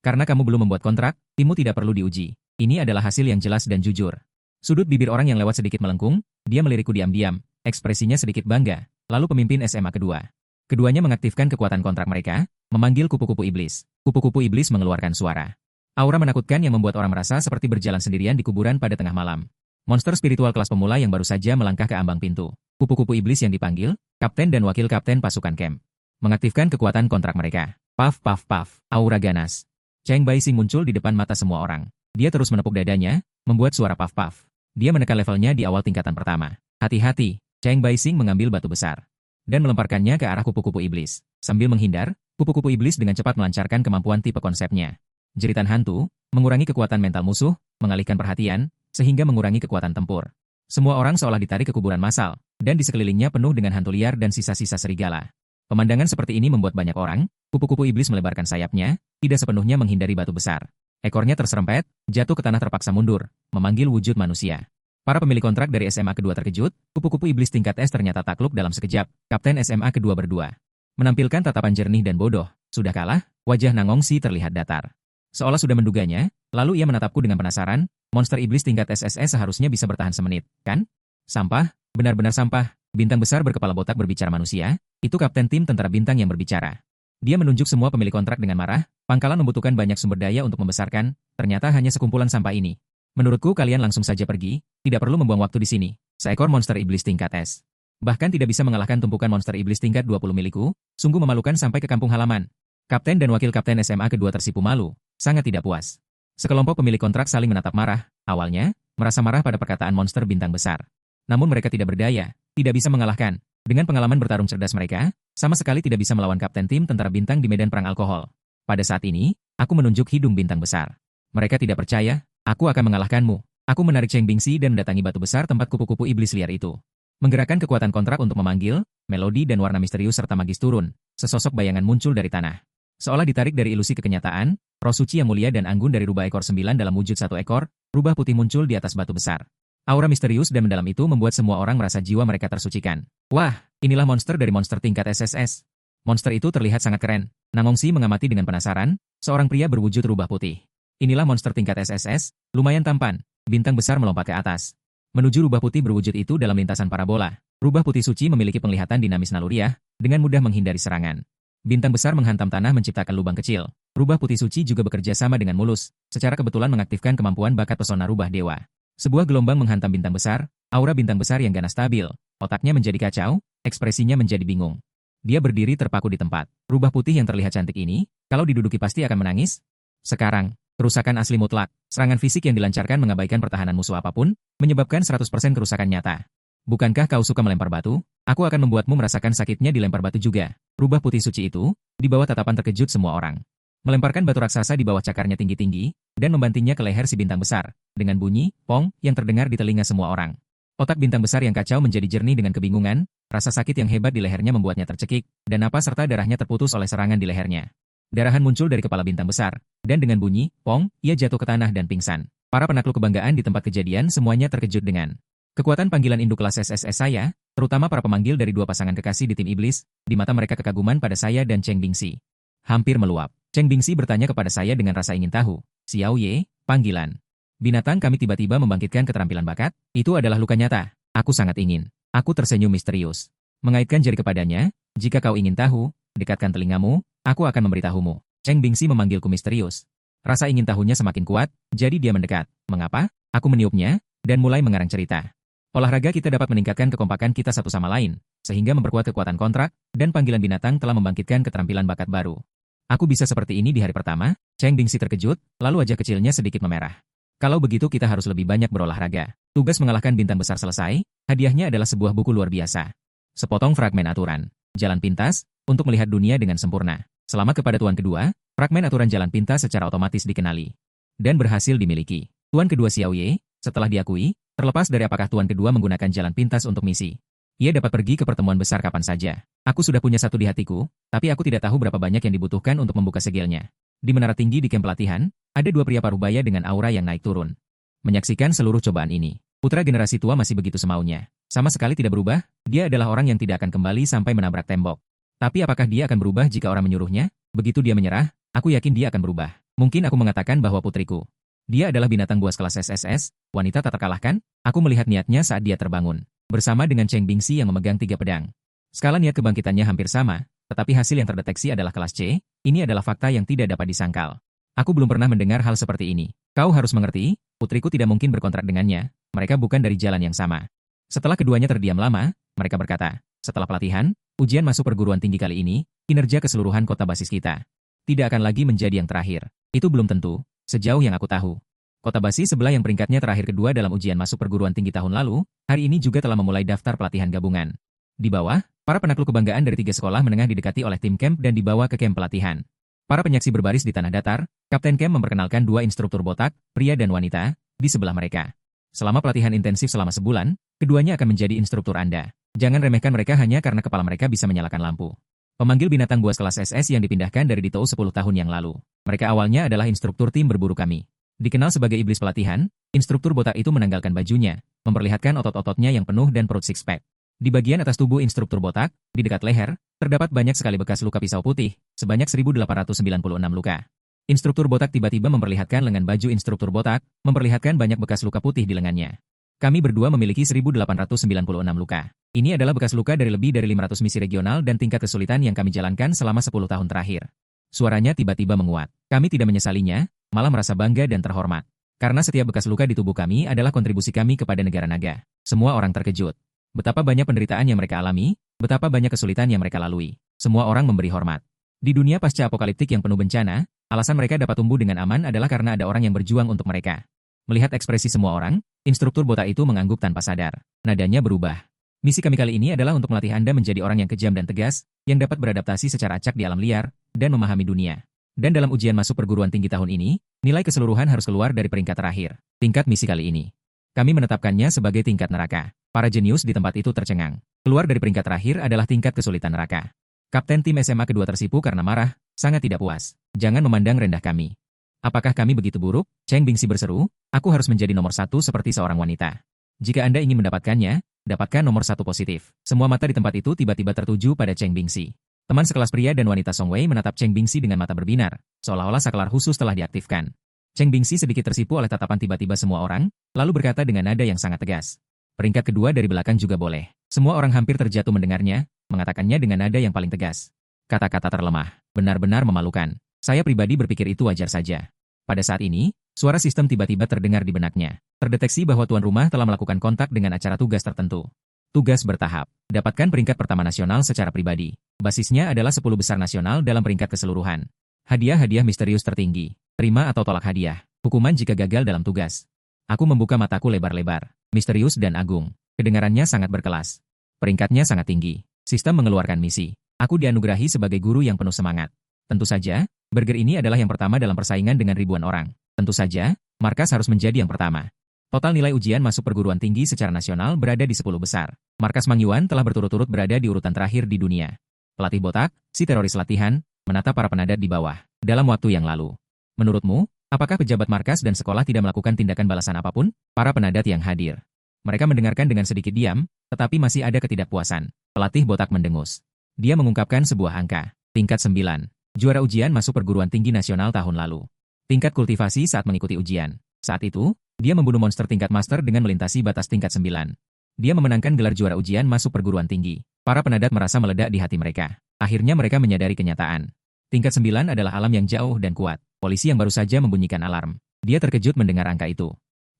Karena kamu belum membuat kontrak, timmu tidak perlu diuji. Ini adalah hasil yang jelas dan jujur." Sudut bibir orang yang lewat sedikit melengkung, dia melirikku diam-diam, ekspresinya sedikit bangga. Lalu pemimpin SMA kedua. Keduanya mengaktifkan kekuatan kontrak mereka, memanggil kupu-kupu iblis. Kupu-kupu iblis mengeluarkan suara. Aura menakutkan yang membuat orang merasa seperti berjalan sendirian di kuburan pada tengah malam. Monster spiritual kelas pemula yang baru saja melangkah ke ambang pintu. Kupu-kupu iblis yang dipanggil, kapten dan wakil kapten pasukan camp. Mengaktifkan kekuatan kontrak mereka. Paf paf paf, aura ganas. Cheng Baixing muncul di depan mata semua orang. Dia terus menepuk dadanya, membuat suara paf-paf. Dia menekan levelnya di awal tingkatan pertama. Hati-hati, Cheng Baixing mengambil batu besar dan melemparkannya ke arah kupu-kupu iblis. Sambil menghindar, kupu-kupu iblis dengan cepat melancarkan kemampuan tipe konsepnya. Jeritan hantu, mengurangi kekuatan mental musuh, mengalihkan perhatian, sehingga mengurangi kekuatan tempur. Semua orang seolah ditarik ke kuburan massal, dan di sekelilingnya penuh dengan hantu liar dan sisa-sisa serigala. Pemandangan seperti ini membuat banyak orang, kupu-kupu iblis melebarkan sayapnya, tidak sepenuhnya menghindari batu besar. Ekornya terserempet, jatuh ke tanah terpaksa mundur, memanggil wujud manusia. Para pemilik kontrak dari SMA kedua terkejut, kupu-kupu iblis tingkat S ternyata takluk dalam sekejap. Kapten SMA kedua berdua menampilkan tatapan jernih dan bodoh. Sudah kalah, wajah Nangongsi terlihat datar. Seolah sudah menduganya, lalu ia menatapku dengan penasaran, monster iblis tingkat SSS seharusnya bisa bertahan semenit, kan? Sampah, benar-benar sampah. Bintang besar berkepala botak berbicara manusia, itu kapten tim tentara bintang yang berbicara. Dia menunjuk semua pemilik kontrak dengan marah, pangkalan membutuhkan banyak sumber daya untuk membesarkan, ternyata hanya sekumpulan sampah ini. Menurutku kalian langsung saja pergi, tidak perlu membuang waktu di sini. Seekor monster iblis tingkat S. Bahkan tidak bisa mengalahkan tumpukan monster iblis tingkat 20 milikku, sungguh memalukan sampai ke kampung halaman. Kapten dan wakil kapten SMA kedua tersipu malu, sangat tidak puas. Sekelompok pemilik kontrak saling menatap marah, awalnya, merasa marah pada perkataan monster bintang besar. Namun mereka tidak berdaya, tidak bisa mengalahkan. Dengan pengalaman bertarung cerdas mereka, sama sekali tidak bisa melawan kapten tim tentara bintang di medan perang alkohol. Pada saat ini, aku menunjuk hidung bintang besar. Mereka tidak percaya, aku akan mengalahkanmu. Aku menarik Cheng Bingxi dan mendatangi batu besar tempat kupu-kupu iblis liar itu. Menggerakkan kekuatan kontrak untuk memanggil, melodi dan warna misterius serta magis turun, sesosok bayangan muncul dari tanah. Seolah ditarik dari ilusi kekenyataan, roh suci yang mulia dan anggun dari rubah ekor 9 dalam wujud satu ekor, rubah putih muncul di atas batu besar. Aura misterius dan mendalam itu membuat semua orang merasa jiwa mereka tersucikan. Wah, inilah monster dari monster tingkat SSS. Monster itu terlihat sangat keren. Nangongsi mengamati dengan penasaran, seorang pria berwujud rubah putih. Inilah monster tingkat SSS, lumayan tampan. Bintang besar melompat ke atas. Menuju rubah putih berwujud itu dalam lintasan parabola. Rubah putih suci memiliki penglihatan dinamis naluriah, dengan mudah menghindari serangan. Bintang besar menghantam tanah menciptakan lubang kecil. Rubah putih suci juga bekerja sama dengan mulus, secara kebetulan mengaktifkan kemampuan bakat pesona rubah dewa. Sebuah gelombang menghantam bintang besar, aura bintang besar yang ganas stabil, otaknya menjadi kacau, ekspresinya menjadi bingung. Dia berdiri terpaku di tempat. Rubah putih yang terlihat cantik ini, kalau diduduki pasti akan menangis. Sekarang, kerusakan asli mutlak, serangan fisik yang dilancarkan mengabaikan pertahanan musuh apapun, menyebabkan 100% kerusakan nyata. Bukankah kau suka melempar batu? Aku akan membuatmu merasakan sakitnya dilempar batu juga. Rubah putih suci itu, di bawah tatapan terkejut semua orang. Melemparkan batu raksasa di bawah cakarnya tinggi-tinggi, dan membantingnya ke leher si bintang besar, dengan bunyi, pong, yang terdengar di telinga semua orang. Otak bintang besar yang kacau menjadi jernih dengan kebingungan, rasa sakit yang hebat di lehernya membuatnya tercekik, dan napas serta darahnya terputus oleh serangan di lehernya. Darahan muncul dari kepala bintang besar, dan dengan bunyi, pong, ia jatuh ke tanah dan pingsan. Para penakluk kebanggaan di tempat kejadian semuanya terkejut dengan kekuatan panggilan induk kelas SSS saya, terutama para pemanggil dari dua pasangan kekasih di tim iblis, di mata mereka kekaguman pada saya dan Cheng Bingxi hampir meluap. Cheng Bingxi bertanya kepada saya dengan rasa ingin tahu, Xiao Ye, panggilan binatang kami tiba-tiba membangkitkan keterampilan bakat, itu adalah luka nyata. Aku sangat ingin. Aku tersenyum misterius. Mengaitkan jari kepadanya, jika kau ingin tahu, dekatkan telingamu, aku akan memberitahumu. Cheng Bingxi memanggilku misterius. Rasa ingin tahunya semakin kuat, jadi dia mendekat. Mengapa? Aku meniupnya, dan mulai mengarang cerita. Olahraga kita dapat meningkatkan kekompakan kita satu sama lain, sehingga memperkuat kekuatan kontrak, dan panggilan binatang telah membangkitkan keterampilan bakat baru. Aku bisa seperti ini di hari pertama, Cheng Bingxi terkejut, lalu wajah kecilnya sedikit memerah. Kalau begitu kita harus lebih banyak berolahraga. Tugas mengalahkan bintang besar selesai, hadiahnya adalah sebuah buku luar biasa. Sepotong fragmen aturan. Jalan pintas, untuk melihat dunia dengan sempurna. Selama kepada Tuan kedua, fragmen aturan jalan pintas secara otomatis dikenali. Dan berhasil dimiliki. Tuan kedua Xiao Ye, setelah diakui, terlepas dari apakah Tuan kedua menggunakan jalan pintas untuk misi. Ia dapat pergi ke pertemuan besar kapan saja. Aku sudah punya satu di hatiku, tapi aku tidak tahu berapa banyak yang dibutuhkan untuk membuka segelnya. Di menara tinggi di kamp pelatihan, ada dua pria parubaya dengan aura yang naik turun. Menyaksikan seluruh cobaan ini, putra generasi tua masih begitu semaunya. Sama sekali tidak berubah, dia adalah orang yang tidak akan kembali sampai menabrak tembok. Tapi apakah dia akan berubah jika orang menyuruhnya? Begitu dia menyerah, aku yakin dia akan berubah. Mungkin aku mengatakan bahwa putriku. Dia adalah binatang buas kelas SSS, wanita tak terkalahkan. Aku melihat niatnya saat dia terbangun. Bersama dengan Cheng Bingxi yang memegang 3 pedang. Skala niat kebangkitannya hampir sama, tetapi hasil yang terdeteksi adalah kelas C. Ini adalah fakta yang tidak dapat disangkal. Aku belum pernah mendengar hal seperti ini. Kau harus mengerti, putriku tidak mungkin berkontrak dengannya. Mereka bukan dari jalan yang sama. Setelah keduanya terdiam lama, mereka berkata, setelah pelatihan, ujian masuk perguruan tinggi kali ini, kinerja keseluruhan kota basis kita tidak akan lagi menjadi yang terakhir. Itu belum tentu, sejauh yang aku tahu. Kota basis sebelah yang peringkatnya terakhir kedua dalam ujian masuk perguruan tinggi tahun lalu, hari ini juga telah memulai daftar pelatihan gabungan. Di bawah, para penakluk kebanggaan dari 3 sekolah menengah didekati oleh tim camp dan dibawa ke camp pelatihan. Para penyaksi berbaris di tanah datar, Kapten Camp memperkenalkan 2 instruktur botak, pria dan wanita, di sebelah mereka. Selama pelatihan intensif selama sebulan, keduanya akan menjadi instruktur Anda. Jangan remehkan mereka hanya karena kepala mereka bisa menyalakan lampu. Pemanggil binatang buas kelas SS yang dipindahkan dari Dito 10 tahun yang lalu. Mereka awalnya adalah instruktur tim berburu kami. Dikenal sebagai iblis pelatihan, instruktur botak itu menanggalkan bajunya, memperlihatkan otot-ototnya yang penuh dan perut six-pack. Di bagian atas tubuh instruktur botak, di dekat leher, terdapat banyak sekali bekas luka pisau putih, sebanyak 1.896 luka. Instruktur botak tiba-tiba memperlihatkan lengan baju instruktur botak, memperlihatkan banyak bekas luka putih di lengannya. Kami berdua memiliki 1.896 luka. Ini adalah bekas luka dari lebih dari 500 misi regional dan tingkat kesulitan yang kami jalankan selama 10 tahun terakhir. Suaranya tiba-tiba menguat. Kami tidak menyesalinya, malah merasa bangga dan terhormat. Karena setiap bekas luka di tubuh kami adalah kontribusi kami kepada negara naga. Semua orang terkejut. Betapa banyak penderitaan yang mereka alami, betapa banyak kesulitan yang mereka lalui. Semua orang memberi hormat. Di dunia pasca apokaliptik yang penuh bencana, alasan mereka dapat tumbuh dengan aman adalah karena ada orang yang berjuang untuk mereka. Melihat ekspresi semua orang, instruktur botak itu mengangguk tanpa sadar. Nadanya berubah. Misi kami kali ini adalah untuk melatih Anda menjadi orang yang kejam dan tegas, yang dapat beradaptasi secara acak di alam liar, dan memahami dunia. Dan dalam ujian masuk perguruan tinggi tahun ini, nilai keseluruhan harus keluar dari peringkat terakhir. Tingkat misi kali ini. Kami menetapkannya sebagai tingkat neraka. Para jenius di tempat itu tercengang. Keluar dari peringkat terakhir adalah tingkat kesulitan neraka. Kapten tim SMA kedua tersipu karena marah, sangat tidak puas. Jangan memandang rendah kami. Apakah kami begitu buruk? Cheng Bingxi berseru, aku harus menjadi nomor 1 seperti seorang wanita. Jika Anda ingin mendapatkannya, dapatkan nomor 1 positif. Semua mata di tempat itu tiba-tiba tertuju pada Cheng Bingxi. Teman sekelas pria dan wanita Song Wei menatap Cheng Bingxi dengan mata berbinar, seolah-olah saklar khusus telah diaktifkan. Cheng Bingxi sedikit tersipu oleh tatapan tiba-tiba semua orang, lalu berkata dengan nada yang sangat tegas. Peringkat kedua dari belakang juga boleh. Semua orang hampir terjatuh mendengarnya, mengatakannya dengan nada yang paling tegas. Kata-kata terlemah, benar-benar memalukan. Saya pribadi berpikir itu wajar saja. Pada saat ini, suara sistem tiba-tiba terdengar di benaknya. Terdeteksi bahwa tuan rumah telah melakukan kontak dengan acara tugas tertentu. Tugas bertahap. Dapatkan peringkat pertama nasional secara pribadi. Basisnya adalah 10 besar nasional dalam peringkat keseluruhan. Hadiah-hadiah misterius tertinggi. Terima atau tolak hadiah. Hukuman jika gagal dalam tugas. Aku membuka mataku lebar-lebar. Misterius dan agung. Kedengarannya sangat berkelas. Peringkatnya sangat tinggi. Sistem mengeluarkan misi. Aku dianugerahi sebagai guru yang penuh semangat. Tentu saja, burger ini adalah yang pertama dalam persaingan dengan ribuan orang. Tentu saja, markas harus menjadi yang pertama. Total nilai ujian masuk perguruan tinggi secara nasional berada di 10 besar. Markas Mang Yuan telah berturut-turut berada di urutan terakhir di dunia. Pelatih botak, si teroris latihan, menatap para penadat di bawah, dalam waktu yang lalu. Menurutmu, apakah pejabat markas dan sekolah tidak melakukan tindakan balasan apapun? Para penadat yang hadir. Mereka mendengarkan dengan sedikit diam, tetapi masih ada ketidakpuasan. Pelatih botak mendengus. Dia mengungkapkan sebuah angka. Tingkat 9. Juara ujian masuk perguruan tinggi nasional tahun lalu. Tingkat kultivasi saat mengikuti ujian. Saat itu, dia membunuh monster tingkat master dengan melintasi batas tingkat 9. Dia memenangkan gelar juara ujian masuk perguruan tinggi. Para penadat merasa meledak di hati mereka. Akhirnya mereka menyadari kenyataan. Tingkat 9 adalah alam yang jauh dan kuat. Polisi yang baru saja membunyikan alarm. Dia terkejut mendengar angka itu.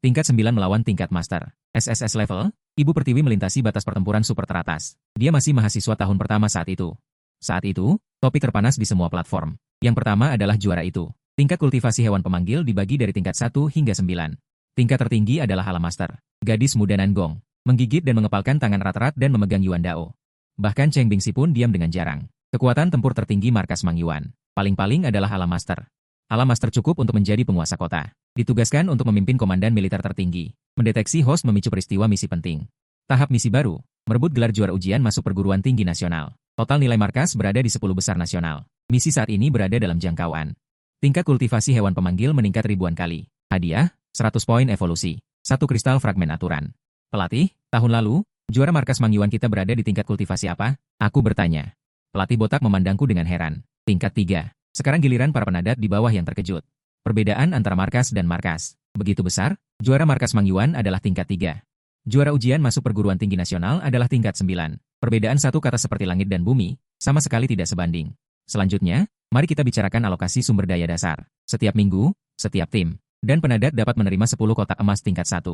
Tingkat 9 melawan tingkat master. SSS level, Ibu Pertiwi melintasi batas pertempuran super teratas. Dia masih mahasiswa tahun pertama saat itu. Saat itu, topik terpanas di semua platform. Yang pertama adalah juara itu. Tingkat kultivasi hewan pemanggil dibagi dari tingkat 1 hingga 9. Tingkat tertinggi adalah Hala Master. Gadis muda Nangong. Menggigit dan mengepalkan tangan rat-rat dan memegang Yuan Dao. Bahkan Cheng Bingxi pun diam dengan jarang. Kekuatan tempur tertinggi markas Mang Yuan. Paling-paling adalah Hala Master. Hala Master cukup untuk menjadi penguasa kota. Ditugaskan untuk memimpin komandan militer tertinggi. Mendeteksi host memicu peristiwa misi penting. Tahap misi baru. Merebut gelar juara ujian masuk perguruan tinggi nasional. Total nilai markas berada di 10 besar nasional. Misi saat ini berada dalam jangkauan. Tingkat kultivasi hewan pemanggil meningkat ribuan kali. Hadiah, 100 poin evolusi. 1 kristal fragmen aturan. Pelatih, tahun lalu, juara markas Mang Yuan kita berada di tingkat kultivasi apa? Aku bertanya. Pelatih botak memandangku dengan heran. Tingkat 3. Sekarang giliran para penadat di bawah yang terkejut. Perbedaan antara markas dan markas begitu besar. Juara markas Mang Yuan adalah tingkat 3. Juara ujian masuk perguruan tinggi nasional adalah tingkat 9. Perbedaan satu kata seperti langit dan bumi, sama sekali tidak sebanding. Selanjutnya, mari kita bicarakan alokasi sumber daya dasar. Setiap minggu, setiap tim dan penadat dapat menerima 10 kotak emas tingkat 1.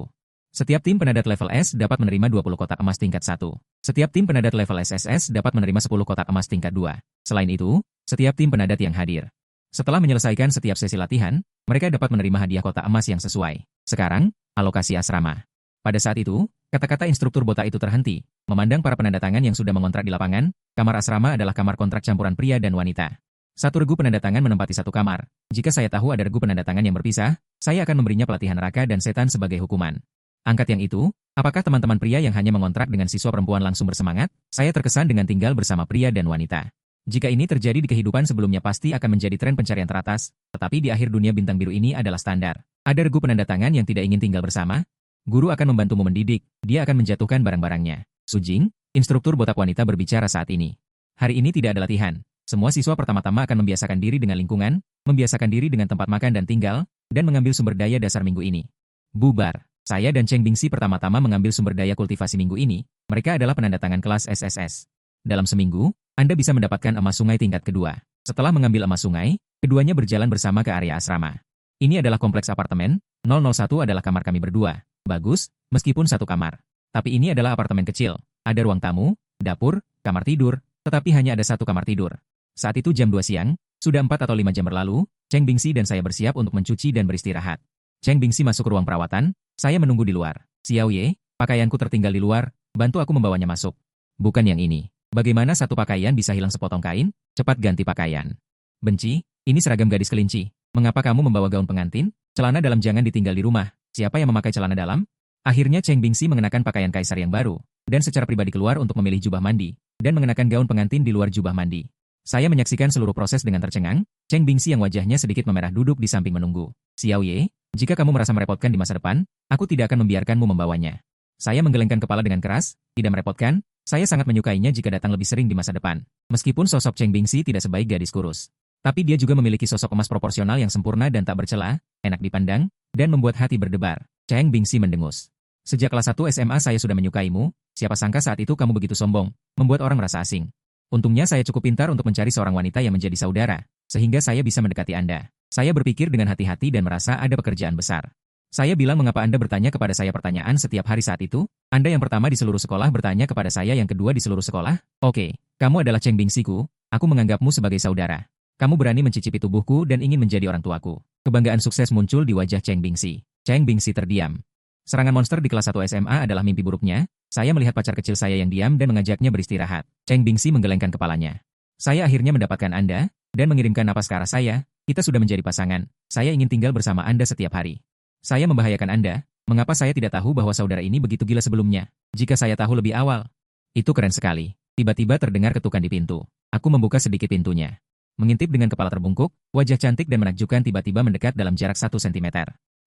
Setiap tim penadat level S dapat menerima 20 kotak emas tingkat 1. Setiap tim penadat level SSS dapat menerima 10 kotak emas tingkat 2. Selain itu, setiap tim penadat yang hadir. Setelah menyelesaikan setiap sesi latihan, mereka dapat menerima hadiah kotak emas yang sesuai. Sekarang, alokasi asrama. Pada saat itu, kata-kata instruktur botak itu terhenti. Memandang para penandatangan yang sudah mengontrak di lapangan, kamar asrama adalah kamar kontrak campuran pria dan wanita. Satu regu penandatangan menempati satu kamar. Jika saya tahu ada regu penandatangan yang berpisah, saya akan memberinya pelatihan neraka dan setan sebagai hukuman. Angkat yang itu, apakah teman-teman pria yang hanya mengontrak dengan siswa perempuan langsung bersemangat? Saya terkesan dengan tinggal bersama pria dan wanita. Jika ini terjadi di kehidupan sebelumnya pasti akan menjadi tren pencarian teratas, tetapi di akhir dunia bintang biru ini adalah standar. Ada regu penandatangan yang tidak ingin tinggal bersama? Guru akan membantumu mendidik, dia akan menjatuhkan barang-barangnya. Sujing, instruktur botak wanita berbicara saat ini. Hari ini tidak ada latihan. Semua siswa pertama-tama akan membiasakan diri dengan lingkungan, membiasakan diri dengan tempat makan dan tinggal, dan mengambil sumber daya dasar minggu ini. Bubar. Saya dan Cheng Bingxi pertama-tama mengambil sumber daya kultivasi minggu ini. Mereka adalah penandatangan kelas SSS. Dalam seminggu, Anda bisa mendapatkan emas sungai tingkat kedua. Setelah mengambil emas sungai, keduanya berjalan bersama ke area asrama. Ini adalah kompleks apartemen, 001 adalah kamar kami berdua. Bagus, meskipun satu kamar. Tapi ini adalah apartemen kecil. Ada ruang tamu, dapur, kamar tidur, tetapi hanya ada satu kamar tidur. Saat itu jam 2 siang, sudah 4 atau 5 jam berlalu, Cheng Bingxi dan saya bersiap untuk mencuci dan beristirahat. Cheng Bingxi masuk ke ruang perawatan, saya menunggu di luar. Xiao Ye, pakaianku tertinggal di luar, bantu aku membawanya masuk. Bukan yang ini. Bagaimana satu pakaian bisa hilang sepotong kain? Cepat ganti pakaian. Benci, ini seragam gadis kelinci. Mengapa kamu membawa gaun pengantin? Celana dalam jangan ditinggal di rumah. Siapa yang memakai celana dalam? Akhirnya Cheng Bingxi mengenakan pakaian kaisar yang baru, dan secara pribadi keluar untuk memilih jubah mandi, dan mengenakan gaun pengantin di luar jubah mandi. Saya menyaksikan seluruh proses dengan tercengang. Cheng Bingxi yang wajahnya sedikit memerah duduk di samping menunggu. Xiao Ye, jika kamu merasa merepotkan di masa depan, aku tidak akan membiarkanmu membawanya. Saya menggelengkan kepala dengan keras, tidak merepotkan, saya sangat menyukainya jika datang lebih sering di masa depan. Meskipun sosok Cheng Bingxi tidak sebaik gadis kurus. Tapi dia juga memiliki sosok emas proporsional yang sempurna dan tak bercela, enak dipandang, dan membuat hati berdebar. Cheng Bingxi mendengus. Sejak kelas 1 SMA saya sudah menyukaimu, siapa sangka saat itu kamu begitu sombong, membuat orang merasa asing. Untungnya saya cukup pintar untuk mencari seorang wanita yang menjadi saudara, sehingga saya bisa mendekati Anda. Saya berpikir dengan hati-hati dan merasa ada pekerjaan besar. Saya bilang mengapa Anda bertanya kepada saya pertanyaan setiap hari saat itu? Anda yang pertama di seluruh sekolah bertanya kepada saya yang kedua di seluruh sekolah? Oke, kamu adalah Cheng Bingxi-ku, aku menganggapmu sebagai saudara. Kamu berani mencicipi tubuhku dan ingin menjadi orang tuaku. Kebanggaan sukses muncul di wajah Cheng Bingxi. Cheng Bingxi terdiam. Serangan monster di kelas 1 SMA adalah mimpi buruknya. Saya melihat pacar kecil saya yang diam dan mengajaknya beristirahat. Cheng Bingxi menggelengkan kepalanya. Saya akhirnya mendapatkan Anda, dan mengirimkan napas ke arah saya. Kita sudah menjadi pasangan. Saya ingin tinggal bersama Anda setiap hari. Saya membahayakan Anda. Mengapa saya tidak tahu bahwa saudara ini begitu gila sebelumnya? Jika saya tahu lebih awal. Itu keren sekali. Tiba-tiba terdengar ketukan di pintu. Aku membuka sedikit pintunya. Mengintip dengan kepala terbungkuk, wajah cantik dan menakjubkan tiba-tiba mendekat dalam jarak 1 cm.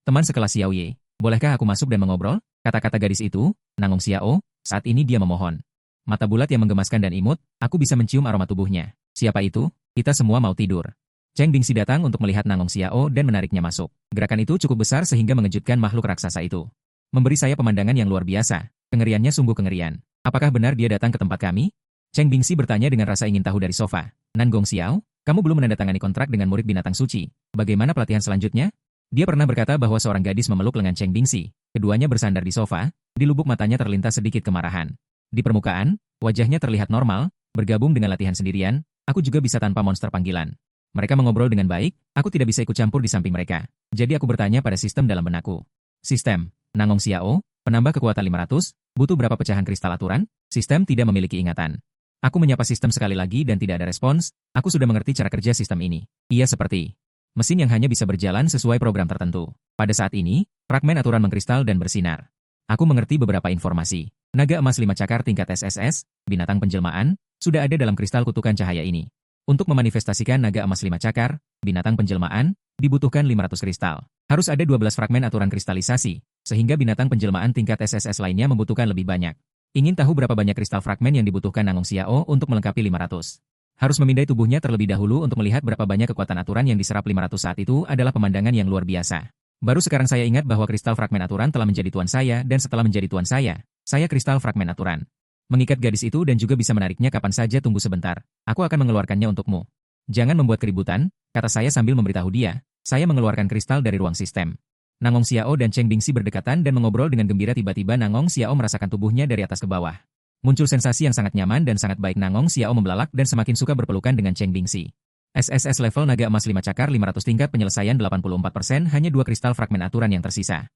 Teman sekelas Xiao Ye, bolehkah aku masuk dan mengobrol? Kata-kata gadis itu, Nangong Xiao, saat ini dia memohon. Mata bulat yang menggemaskan dan imut, aku bisa mencium aroma tubuhnya. Siapa itu? Kita semua mau tidur. Cheng Bingxi datang untuk melihat Nangong Xiao dan menariknya masuk. Gerakan itu cukup besar sehingga mengejutkan makhluk raksasa itu. Memberi saya pemandangan yang luar biasa. Kengeriannya sungguh kengerian. Apakah benar dia datang ke tempat kami? Cheng Bingxi bertanya dengan rasa ingin tahu dari sofa. Nangong Xiao, kamu belum menandatangani kontrak dengan murid binatang suci. Bagaimana pelatihan selanjutnya? Dia pernah berkata bahwa seorang gadis memeluk lengan Cheng Bingxi. Keduanya bersandar di sofa, Di lubuk matanya terlintas sedikit kemarahan. Di permukaan, wajahnya terlihat normal, bergabung dengan latihan sendirian, aku juga bisa tanpa monster panggilan. Mereka mengobrol dengan baik, aku tidak bisa ikut campur di samping mereka. Jadi aku bertanya pada sistem dalam benakku. Sistem, Nangong Xiao, penambah kekuatan 500, butuh berapa pecahan kristal aturan? Sistem tidak memiliki ingatan. Aku menyapa sistem sekali lagi dan tidak ada respons, aku sudah mengerti cara kerja sistem ini. Ia seperti mesin yang hanya bisa berjalan sesuai program tertentu. Pada saat ini, fragmen aturan mengkristal dan bersinar. Aku mengerti beberapa informasi. Naga emas 5 cakar tingkat SSS, binatang penjelmaan, sudah ada dalam kristal kutukan cahaya ini. Untuk memanifestasikan naga emas 5 cakar, binatang penjelmaan, dibutuhkan 500 kristal. Harus ada 12 fragmen aturan kristalisasi, sehingga binatang penjelmaan tingkat SSS lainnya membutuhkan lebih banyak. Ingin tahu berapa banyak kristal fragmen yang dibutuhkan Nangong Xiao untuk melengkapi 500? Harus memindai tubuhnya terlebih dahulu untuk melihat berapa banyak kekuatan aturan yang diserap 500 saat itu adalah pemandangan yang luar biasa. Baru sekarang saya ingat bahwa kristal fragmen aturan telah menjadi tuan saya dan setelah menjadi tuan saya kristal fragmen aturan. Mengikat gadis itu dan juga bisa menariknya kapan saja, tunggu sebentar. Aku akan mengeluarkannya untukmu. Jangan membuat keributan, kata saya sambil memberitahu dia. Saya mengeluarkan kristal dari ruang sistem. Nangong Xiao dan Cheng Bingxi berdekatan dan mengobrol dengan gembira. Tiba-tiba Nangong Xiao merasakan tubuhnya dari atas ke bawah. Muncul sensasi yang sangat nyaman dan sangat baik. Nangong Xiao membelalak dan semakin suka berpelukan dengan Cheng Bingxi. SSS level naga emas 5 cakar 500 tingkat penyelesaian 84%, hanya 2 kristal fragmen aturan yang tersisa.